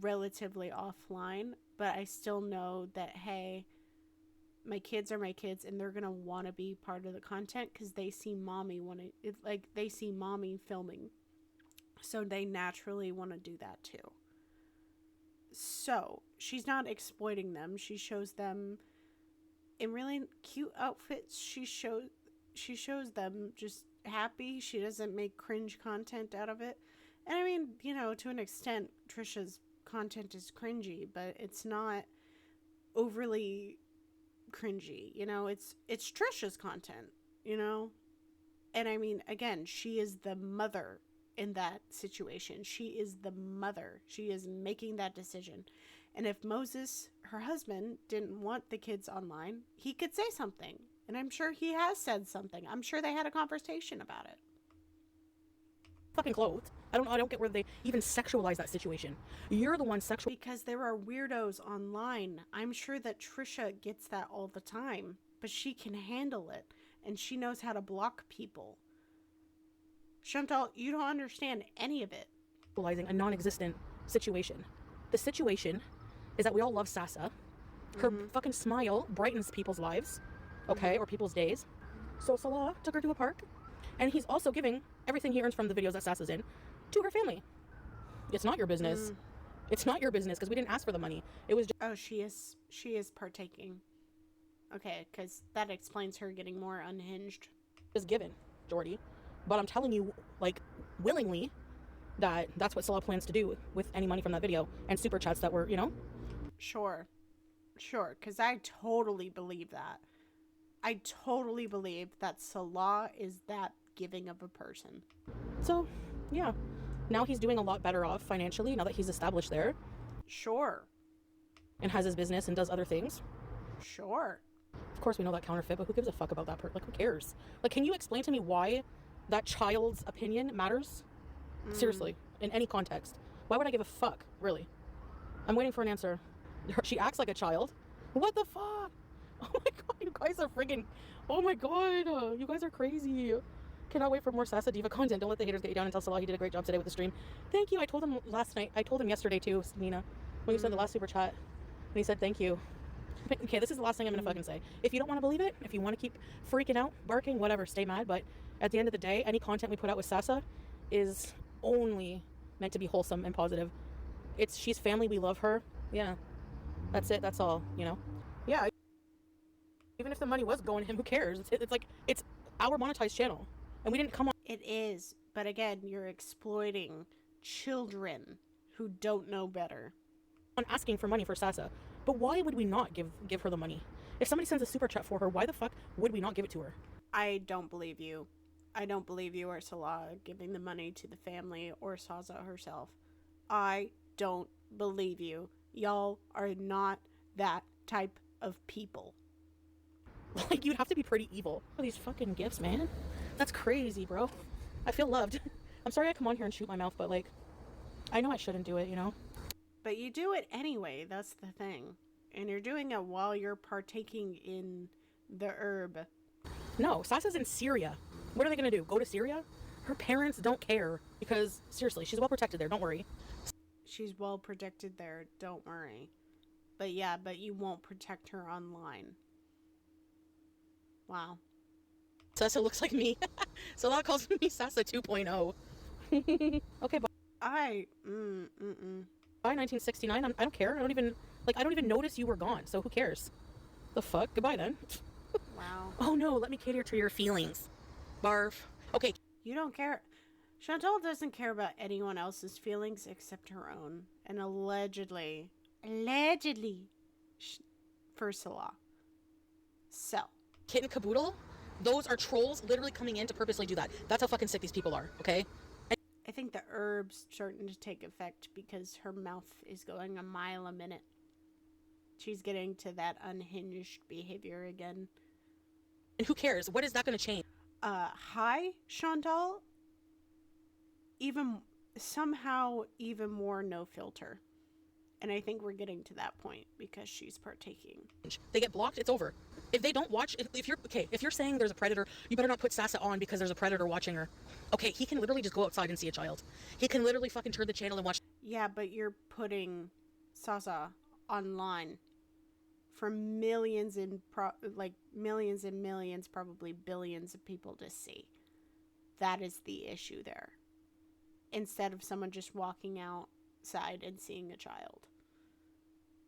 relatively offline, but I still know that, hey, my kids are my kids, and they're gonna want to be part of the content because they see mommy they see mommy filming, so they naturally want to do that too. So she's not exploiting them. She shows them in really cute outfits. She shows them just happy. She doesn't make cringe content out of it. And I mean, you know, to an extent, Trisha's content is cringy, but it's not overly cringy. You know, it's Trisha's content, you know? And I mean, again, she is the mother in that situation. She is the mother. She is making that decision. And if Moses, her husband, didn't want the kids online, he could say something. And I'm sure he has said something. I'm sure they had a conversation about it. Fucking clothed. I don't get where they even sexualize that situation. You're the one sexual. Because there are weirdos online. I'm sure that Trisha gets that all the time. But she can handle it. And she knows how to block people. Chantal, you don't understand any of it. A non-existent situation. The situation is that we all love Sasa. Her fucking smile brightens people's lives, okay, or people's days. So Salah took her to a park, and he's also giving everything he earns from the videos that Sasa's in to her family. It's not your business. It's not your business because we didn't ask for the money. It was just... Oh, she is partaking. Okay, because that explains her getting more unhinged. Just given, Jordy. But I'm telling you, like, willingly, that that's what Salah plans to do with any money from that video and super chats that were, you know? Sure, because I totally believe that. I totally believe that Salah is that giving of a person. So, yeah. Now he's doing a lot better off financially now that he's established there. Sure. And has his business and does other things. Sure. Of course we know that counterfeit, but who gives a fuck about that part? Like, who cares? Like, can you explain to me why that child's opinion matters? Seriously, in any context. Why would I give a fuck, really? I'm waiting for an answer. She acts like a child. What the fuck? Oh my god, you guys are friggin'... Oh my god, you guys are crazy. Cannot wait for more Sasa Diva content. Don't let the haters get you down and tell Salah he did a great job today with the stream. Thank you, I told him last night. I told him yesterday too, Nina, when you sent the last super chat. And he said thank you. Okay, this is the last thing I'm gonna fucking say. If you don't want to believe it, if you want to keep freaking out, barking, whatever, stay mad. But at the end of the day, any content we put out with Sasa is only meant to be wholesome and positive. She's family, we love her. Yeah, that's it, that's all, you know. Yeah, even if the money was going to him, who cares? It's like, it's our monetized channel, and we didn't come on. It is, but again, you're exploiting children who don't know better. On asking for money for Sasa, but why would we not give her the money? If somebody sends a super chat for her, why the fuck would we not give it to her? I don't believe you. I don't believe you or Salah giving the money to the family or Saza herself. I don't believe you. Y'all are not that type of people. Like, you'd have to be pretty evil for these fucking gifts, man. That's crazy, bro. I feel loved. I'm sorry I come on here and shoot my mouth, but like, I know I shouldn't do it, you know? But you do it anyway, that's the thing. And you're doing it while you're partaking in the herb. No, Sasa's in Syria. What are they gonna do? Go to Syria? Her parents don't care because, seriously, she's well protected there, don't worry. She's well protected there, don't worry. But yeah, but you won't protect her online. Wow. Sasa looks like me. Salah calls me Sasa 2.0. Okay, bye. Bye, 1969. I don't care. I don't even notice you were gone. So who cares? The fuck? Goodbye then. Wow. Oh no, let me cater to your feelings. Barf. Okay. You don't care. Chantal doesn't care about anyone else's feelings except her own. And allegedly, for Salah. So. Kitten caboodle? Those are trolls literally coming in to purposely do that. That's how fucking sick these people are, okay? I think the herb's starting to take effect because her mouth is going a mile a minute. She's getting to that unhinged behavior again. And who cares? What is that going to change? Hi, Chantal. Somehow even more no filter. And I think we're getting to that point because she's partaking. They get blocked, it's over. If they don't watch, if you're saying there's a predator, you better not put Sasa on because there's a predator watching her. Okay, he can literally just go outside and see a child. He can literally fucking turn the channel and watch. Yeah, but you're putting Sasa online for millions and millions, probably billions of people to see. That is the issue there. Instead of someone just walking outside and seeing a child.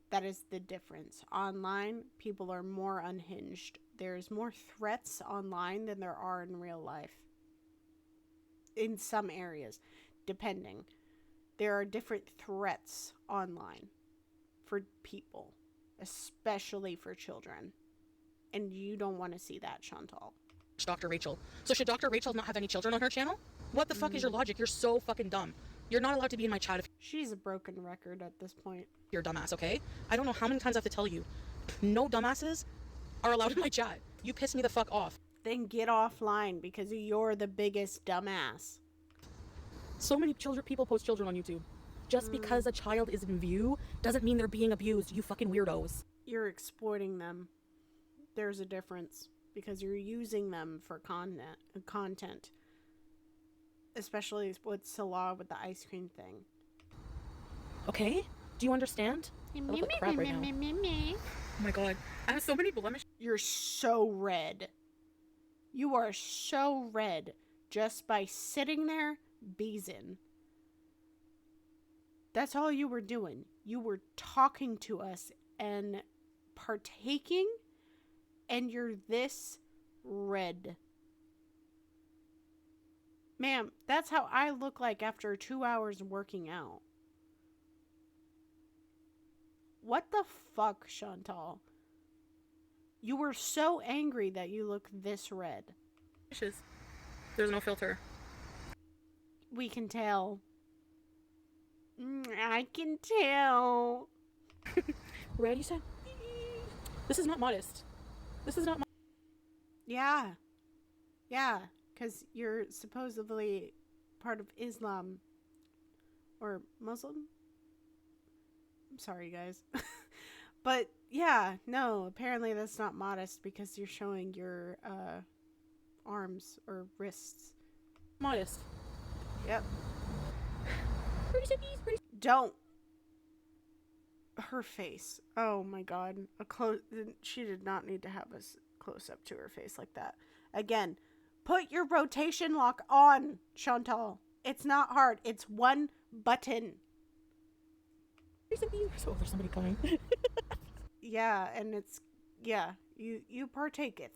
That is the difference. Online, people are more unhinged. There's more threats online than there are in real life. In some areas, depending. There are different threats online for people, especially for children. And you don't want to see that, Chantal. Dr. Rachel. So should Dr. Rachel not have any children on her channel? What the fuck is your logic? You're so fucking dumb. You're not allowed to be in my chat if She's a broken record at this point. you're a dumbass, okay? I don't know how many times I have to tell you. No dumbasses are allowed in my chat. You piss me the fuck off. Then get offline because you're the biggest dumbass. So many people post children on YouTube. Just because a child is in view doesn't mean they're being abused, you fucking weirdos. You're exploiting them. There's a difference because you're using them for content. Especially with Salah with the ice cream thing. Okay? Do you understand? I look like crap right now. Oh my god. I have so many blemishes. You're so red. You are so red just by sitting there beezing. That's all you were doing. You were talking to us and partaking, and you're this red. Ma'am, that's how I look like after 2 hours working out. What the fuck, Chantal? You were so angry that you look this red. There's no filter. We can tell. I can tell. Red, you said? This is not modest. This is not Yeah. Yeah, because you're supposedly part of Islam. Or Muslim? I'm sorry, guys. But, yeah, no, apparently that's not modest because you're showing your arms or wrists. modest. Yep. Don't. Her face. Oh my god. She did not need to have a close up to her face like that. Again, put your rotation lock on, Chantal. It's not hard. It's one button. So there's somebody coming. Yeah, and it's you partaketh.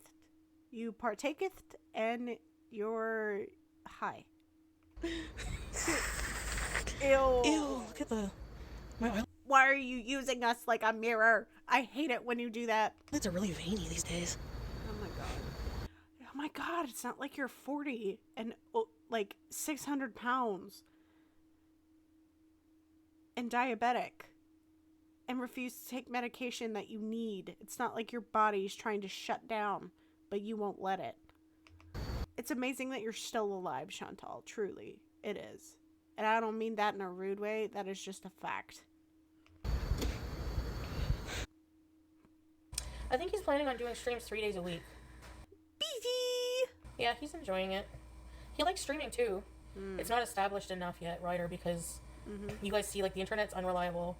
You partaketh and you're high. Ew. Ew, look at my eyelids Why are you using us like a mirror? I hate it when you do that. are really veiny these days. Oh my god. Oh my god, it's not like you're 40 and like 600 pounds and diabetic and refuse to take medication that you need. It's not like your body's trying to shut down, but you won't let it. It's amazing that you're still alive, Chantal. Truly, it is. And I don't mean that in a rude way. That is just a fact. I think he's planning on doing streams 3 days a week. Busy! Yeah, he's enjoying it. He likes streaming too. It's not established enough yet, Ryder, because you guys see, like, the internet's unreliable.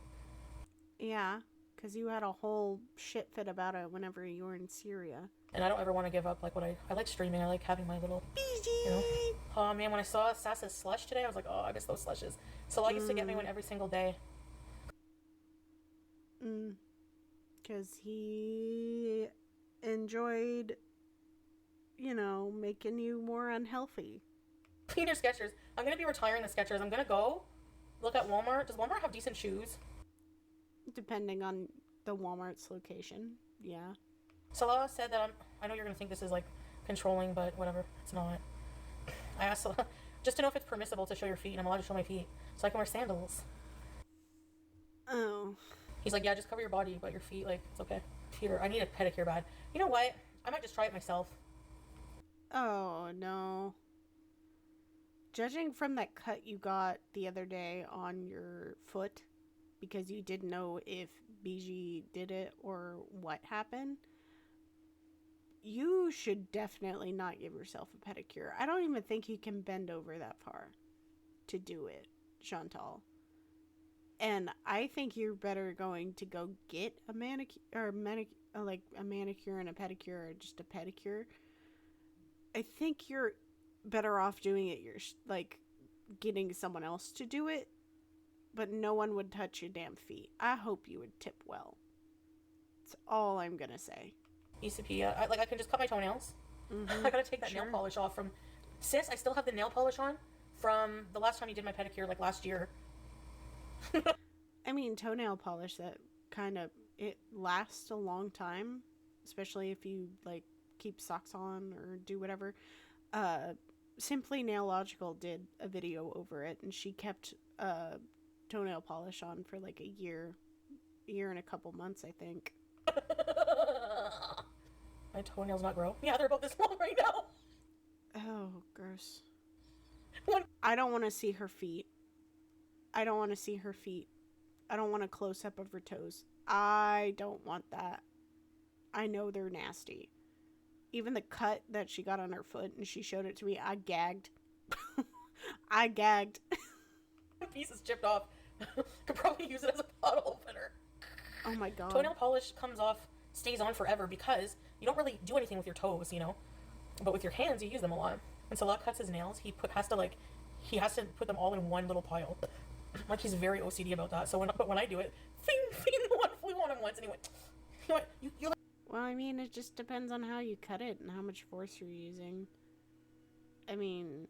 Yeah, because you had a whole shit fit about it whenever you were in Syria. And I don't ever want to give up, like, what I like streaming. I like having my little, you know. Oh, man, when I saw Sasa's slush today, I was like, oh, I miss those slushes. So I used to get me one every single day. Because he enjoyed, you know, making you more unhealthy. Peter Skechers. I'm going to be retiring the Skechers. I'm going to go look at Walmart. Does Walmart have decent shoes? Depending on the Walmart's location, yeah. Salah said that I know you're going to think this is, like, controlling, but whatever. It's not. I asked Salah just to know if it's permissible to show your feet, and I'm allowed to show my feet, so I can wear sandals. Oh. He's like, yeah, just cover your body, but your feet, like, it's okay. Peter, I need a pedicure bad. You know what? I might just try it myself. Oh, no. Judging from that cut you got the other day on your foot, because you didn't know if BG did it or what happened, you should definitely not give yourself a pedicure. I don't even think you can bend over that far to do it, Chantal. And I think you're better going to go get a manicure or a manicure and a pedicure, or just a pedicure. I think you're better off doing it like getting someone else to do it but no one would touch your damn feet. I hope you would tip well. That's all I'm gonna say. ECP, I can just cut my toenails. I gotta take that nail polish off from... Sis, I still have the nail polish on from the last time you did my pedicure, like last year. I mean, toenail polish, that kind of, it lasts a long time, especially if you, like, keep socks on or do whatever. Simply Nailogical did a video over it, and she kept toenail polish on for like a year and a couple months, I think. My toenails not grow. Yeah, they're about this long right now. Oh, gross. What? I don't want to see her feet. I don't want to see her feet. I don't want a close-up of her toes. I don't want that. I know they're nasty. Even the cut that she got on her foot and she showed it to me, I gagged. I gagged. The piece is chipped off. Could probably use it as a bottle opener. Oh my god. Toenail polish comes off, stays on forever because you don't really do anything with your toes, you know? But with your hands, you use them a lot. When Salah cuts his nails, he has to put them all in one little pile. Like, he's very OCD about that. So when I do it, one flew on him once, and he went, you like... Well, I mean, it just depends on how you cut it and how much force you're using. I mean,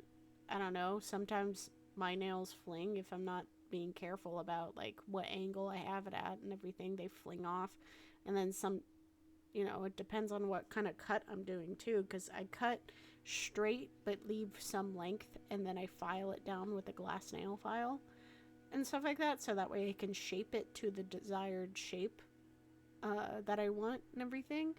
I don't know. Sometimes my nails fling if I'm not being careful about, like, what angle I have it at and everything. They fling off. And then some, you know, it depends on what kind of cut I'm doing, too. Because I cut straight but leave some length, and then I file it down with a glass nail file and stuff like that. So that way I can shape it to the desired shape that I want and everything.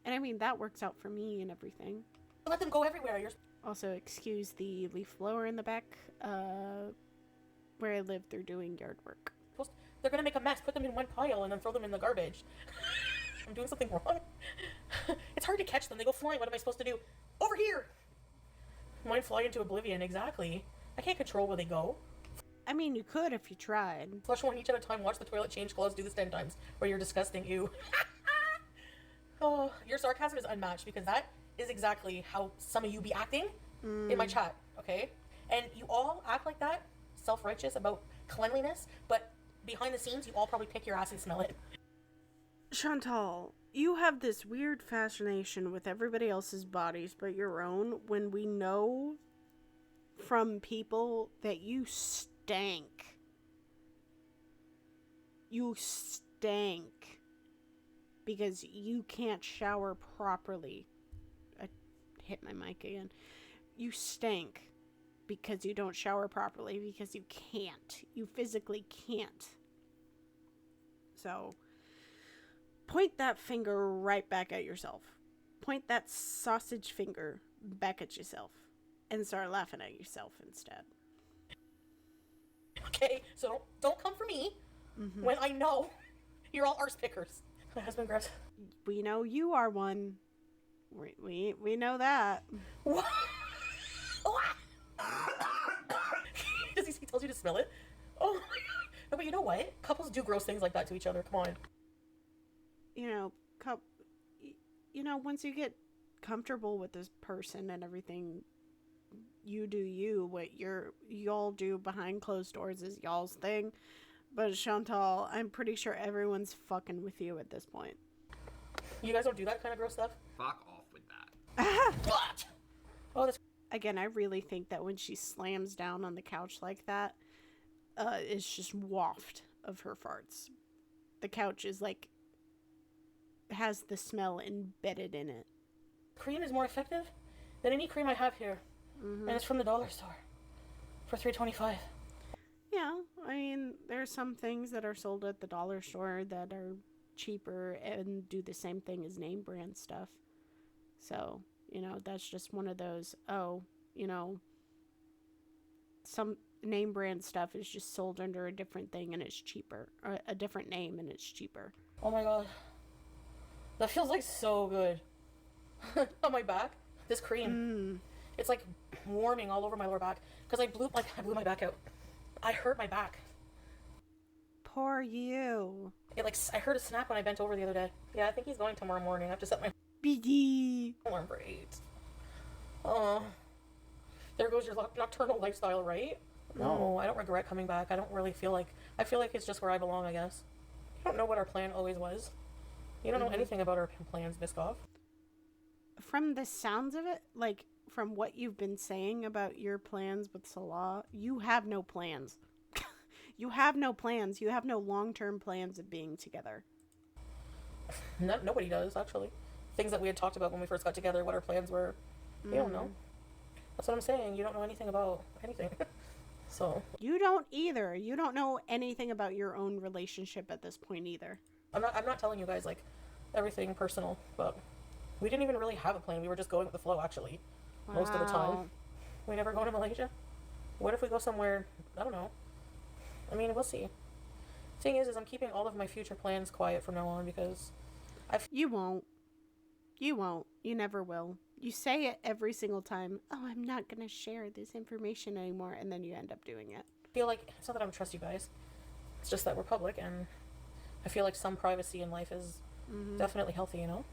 And I mean, that works out for me and everything. Let them go everywhere. Also, excuse the leaf blower in the back. Where I live, they're doing yard work. They're gonna make a mess. Put them in one pile and then throw them in the garbage. I'm doing something wrong. It's hard to catch them. They go flying. What am I supposed to do? Over here! Mine fly into oblivion, exactly. I can't control where they go. I mean, you could if you tried. Flush one each at a time, watch the toilet, change clothes, do this 10 times. Or you're disgusting, ew. Oh, your sarcasm is unmatched because that is exactly how some of you be acting in my chat, okay? And you all act like that, self-righteous about cleanliness, but behind the scenes, you all probably pick your ass and smell it. Chantal, you have this weird fascination with everybody else's bodies but your own, when we know from people that you stank. You stank because you can't shower properly. I hit my mic again. You stank because you don't shower properly, because you can't. You physically can't. So, point that finger right back at yourself. Point that sausage finger back at yourself and start laughing at yourself instead. Okay, so don't come for me when I know you're all arse pickers. My husband grabs... We know you are one. We know that. What? He tells you to smell it? Oh my god. No, but you know what? Couples do gross things like that to each other. Come on. You know, once you get comfortable with this person and everything, you do you. What y'all do behind closed doors is y'all's thing. But Chantal, I'm pretty sure everyone's fucking with you at this point. You guys don't do that kind of gross stuff? Fuck off with that. What? Oh, that's... Again, I really think that when she slams down on the couch like that, it's just waft of her farts. The couch is like, has the smell embedded in it. Cream is more effective than any cream I have here. And it's from the dollar store for $3.25. Yeah, I mean, there are some things that are sold at the dollar store that are cheaper and do the same thing as name brand stuff. So, you know, that's just one of those, some name brand stuff is just sold under a different thing and it's cheaper. Or a different name and it's cheaper. Oh my god. That feels like so good. On my back, this cream. It's like warming all over my lower back. Because I blew my back out. I hurt my back. Poor you. I heard a snap when I bent over the other day. Yeah, I think he's going tomorrow morning. I have to set my BD. alarm for 8. Oh. There goes your nocturnal lifestyle, right? No, I don't regret coming back. I don't really feel like I feel like it's just where I belong, I guess. You don't know what our plan always was. You don't know anything about our plans, Biscoff. From the sounds of it, like from what you've been saying about your plans with Salah, you have no plans. You have no plans. You have no long-term plans of being together. Nobody does, actually. Things that we had talked about when we first got together, what our plans were. You don't know. That's what I'm saying. You don't know anything about anything. So. You don't either. You don't know anything about your own relationship at this point either. I'm not telling you guys, like, everything personal, but we didn't even really have a plan. We were just going with the flow, actually. Wow. Most of the time. We never go to Malaysia. What if we go somewhere, I don't know. I mean, we'll see. Thing is I'm keeping all of my future plans quiet from now on because You won't. You won't. You never will. You say it every single time. Oh, I'm not going to share this information anymore. And then you end up doing it. feel like it's not that I don't trust you guys. It's just that we're public, and I feel like some privacy in life is definitely healthy, you know?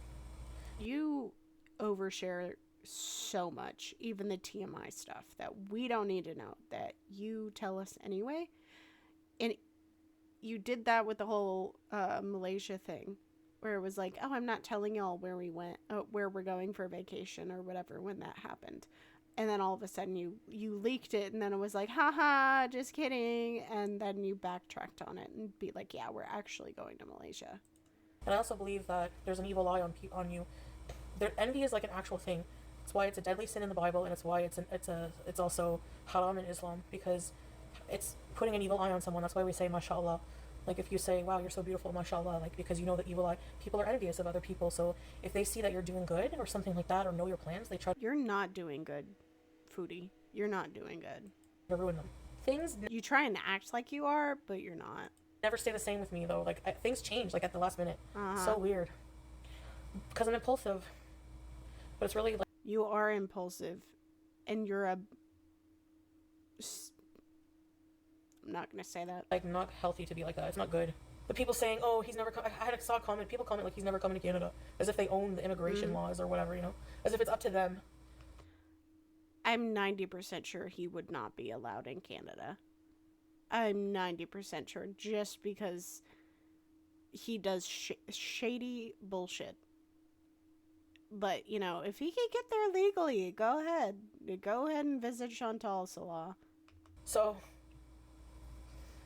You overshare so much, even the TMI stuff that we don't need to know, that you tell us anyway. And you did that with the whole Malaysia thing, where it was like, oh, I'm not telling y'all where we went, where we're going for vacation or whatever when that happened. And then all of a sudden you leaked it, and then it was like, haha, just kidding. And then you backtracked on it and be like, yeah, we're actually going to Malaysia. And I also believe that there's an evil eye on you. Envy is like an actual thing. It's why it's a deadly sin in the Bible, and it's why it's also haram in Islam, because it's putting an evil eye on someone. That's why we say mashallah. Like if you say, wow, you're so beautiful, mashallah, like because you know the evil eye, people are envious of other people. So if they see that you're doing good or something like that, or know your plans, they try You're not doing good, Foodie. You're not doing good. to ruin them. Things You try and act like you are, but you're not. never stay the same with me though. Like things change like at the last minute. Uh-huh. So weird. Because I'm impulsive. But it's really like You are impulsive, and you're a... I'm not going to say that. not healthy to be like that. It's not good. The people saying, oh, he's never I saw a comment, people comment like he's never coming to Canada, as if they own the immigration laws or whatever, you know? As if it's up to them. I'm 90% sure he would not be allowed in Canada. I'm 90% sure, just because he does shady bullshit. But, you know, if he can get there legally, go ahead. Go ahead and visit Chantal Salah. So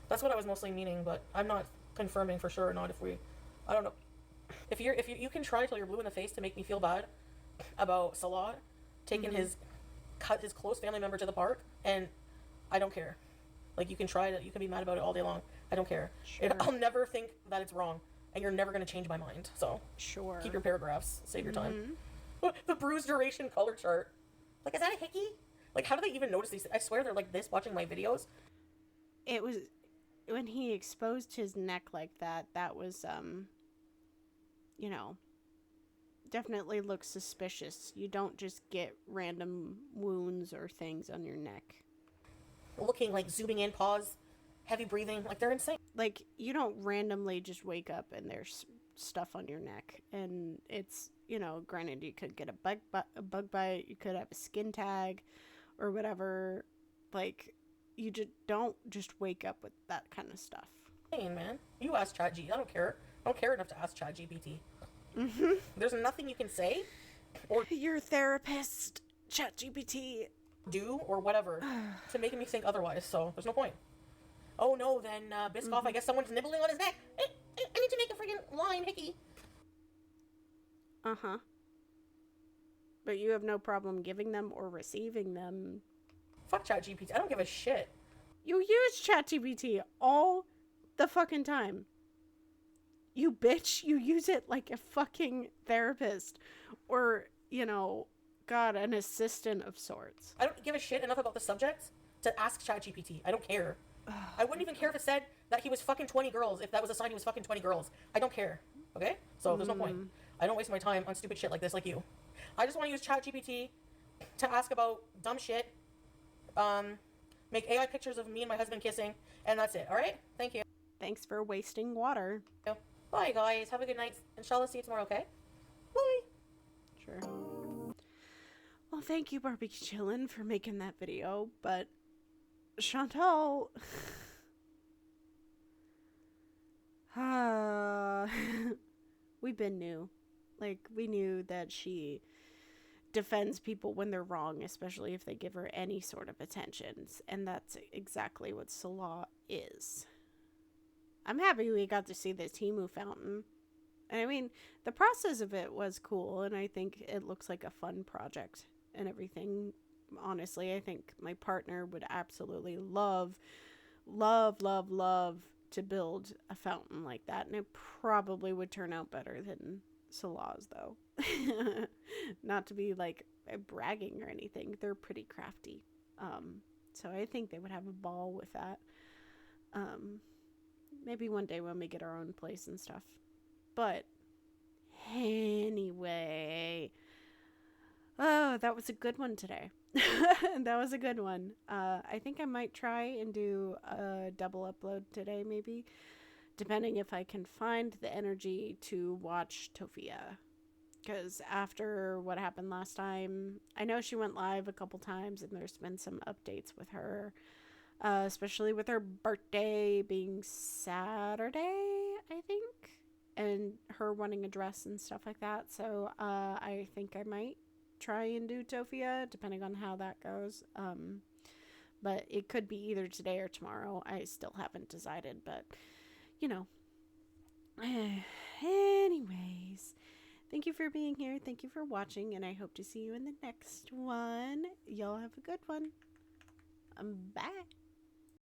that's what I was mostly meaning, but I'm not confirming for sure or not if we I don't know. If you can try till you're blue in the face to make me feel bad about Salah taking his close family member to the park, and I don't care. Like you can try to, you can be mad about it all day long. I don't care. Sure. I'll never think that it's wrong, and you're never going to change my mind. So Sure. keep your paragraphs. Save your time. The bruise duration color chart. Like, is that a hickey? Like, how do they even notice these? I swear they're like this watching my videos. It was... When he exposed his neck like that, that was, you know, definitely looks suspicious. You don't just get random wounds or things on your neck. Looking, like, zooming in, pause, heavy breathing. Like, they're insane. Like, you don't randomly just wake up and there's stuff on your neck. And it's, you know, granted, you could get a bug bite, you could have a skin tag or whatever. Like, you just don't just wake up with that kind of stuff. Hey, man. You ask ChatGPT. I don't care. I don't care enough to ask ChatGPT. There's nothing you can say or Your therapist, ChatGPT. do or whatever to make me think otherwise, so there's no point. Oh no, then Biscoff, I guess someone's nibbling on his neck. I need to make a friggin' line, hickey. Uh-huh. But you have no problem giving them or receiving them. Fuck ChatGPT. I don't give a shit. You use ChatGPT all the fucking time. You bitch, you use it like a fucking therapist or, you know, God, an assistant of sorts. I don't give a shit enough about the subject to ask ChatGPT. I don't care. I wouldn't even care if it said that he was fucking 20 girls, if that was a sign he was fucking 20 girls. I don't care. Okay? So there's no point. I don't waste my time on stupid shit like this like you. I just want to use ChatGPT to ask about dumb shit, make AI pictures of me and my husband kissing, and that's it. Alright? Thank you. Thanks for wasting water. Bye, guys. Have a good night. Inshallah, see you tomorrow, okay? Bye. Sure. Well, thank you, Barbecue Chillin', for making that video, but Chantal... We've been new. Like, we knew that she defends people when they're wrong, especially if they give her any sort of attentions. And that's exactly what Salah is. I'm happy we got to see the Temu fountain. And I mean, the process of it was cool, and I think it looks like a fun project and everything. Honestly, I think my partner would absolutely love to build a fountain like that, and it probably would turn out better than Salah's, though. Not to be like bragging or anything, they're pretty crafty. So I think they would have a ball with that. Maybe one day when we get our own place and stuff. But anyway, oh, that was a good one today. That was a good one. I think I might try and do a double upload today, maybe, depending if I can find the energy to watch Tofia. Because after what happened last time, I know she went live a couple times, and there's been some updates with her, especially with her birthday being Saturday, I think, and her wanting a dress and stuff like that. So I think I might try and do Tofia, depending on how that goes. But it could be either today or tomorrow. I still haven't decided, but you know. Anyways, thank you for being here. Thank you for watching, and I hope to see you in the next one. Y'all have a good one. Bye.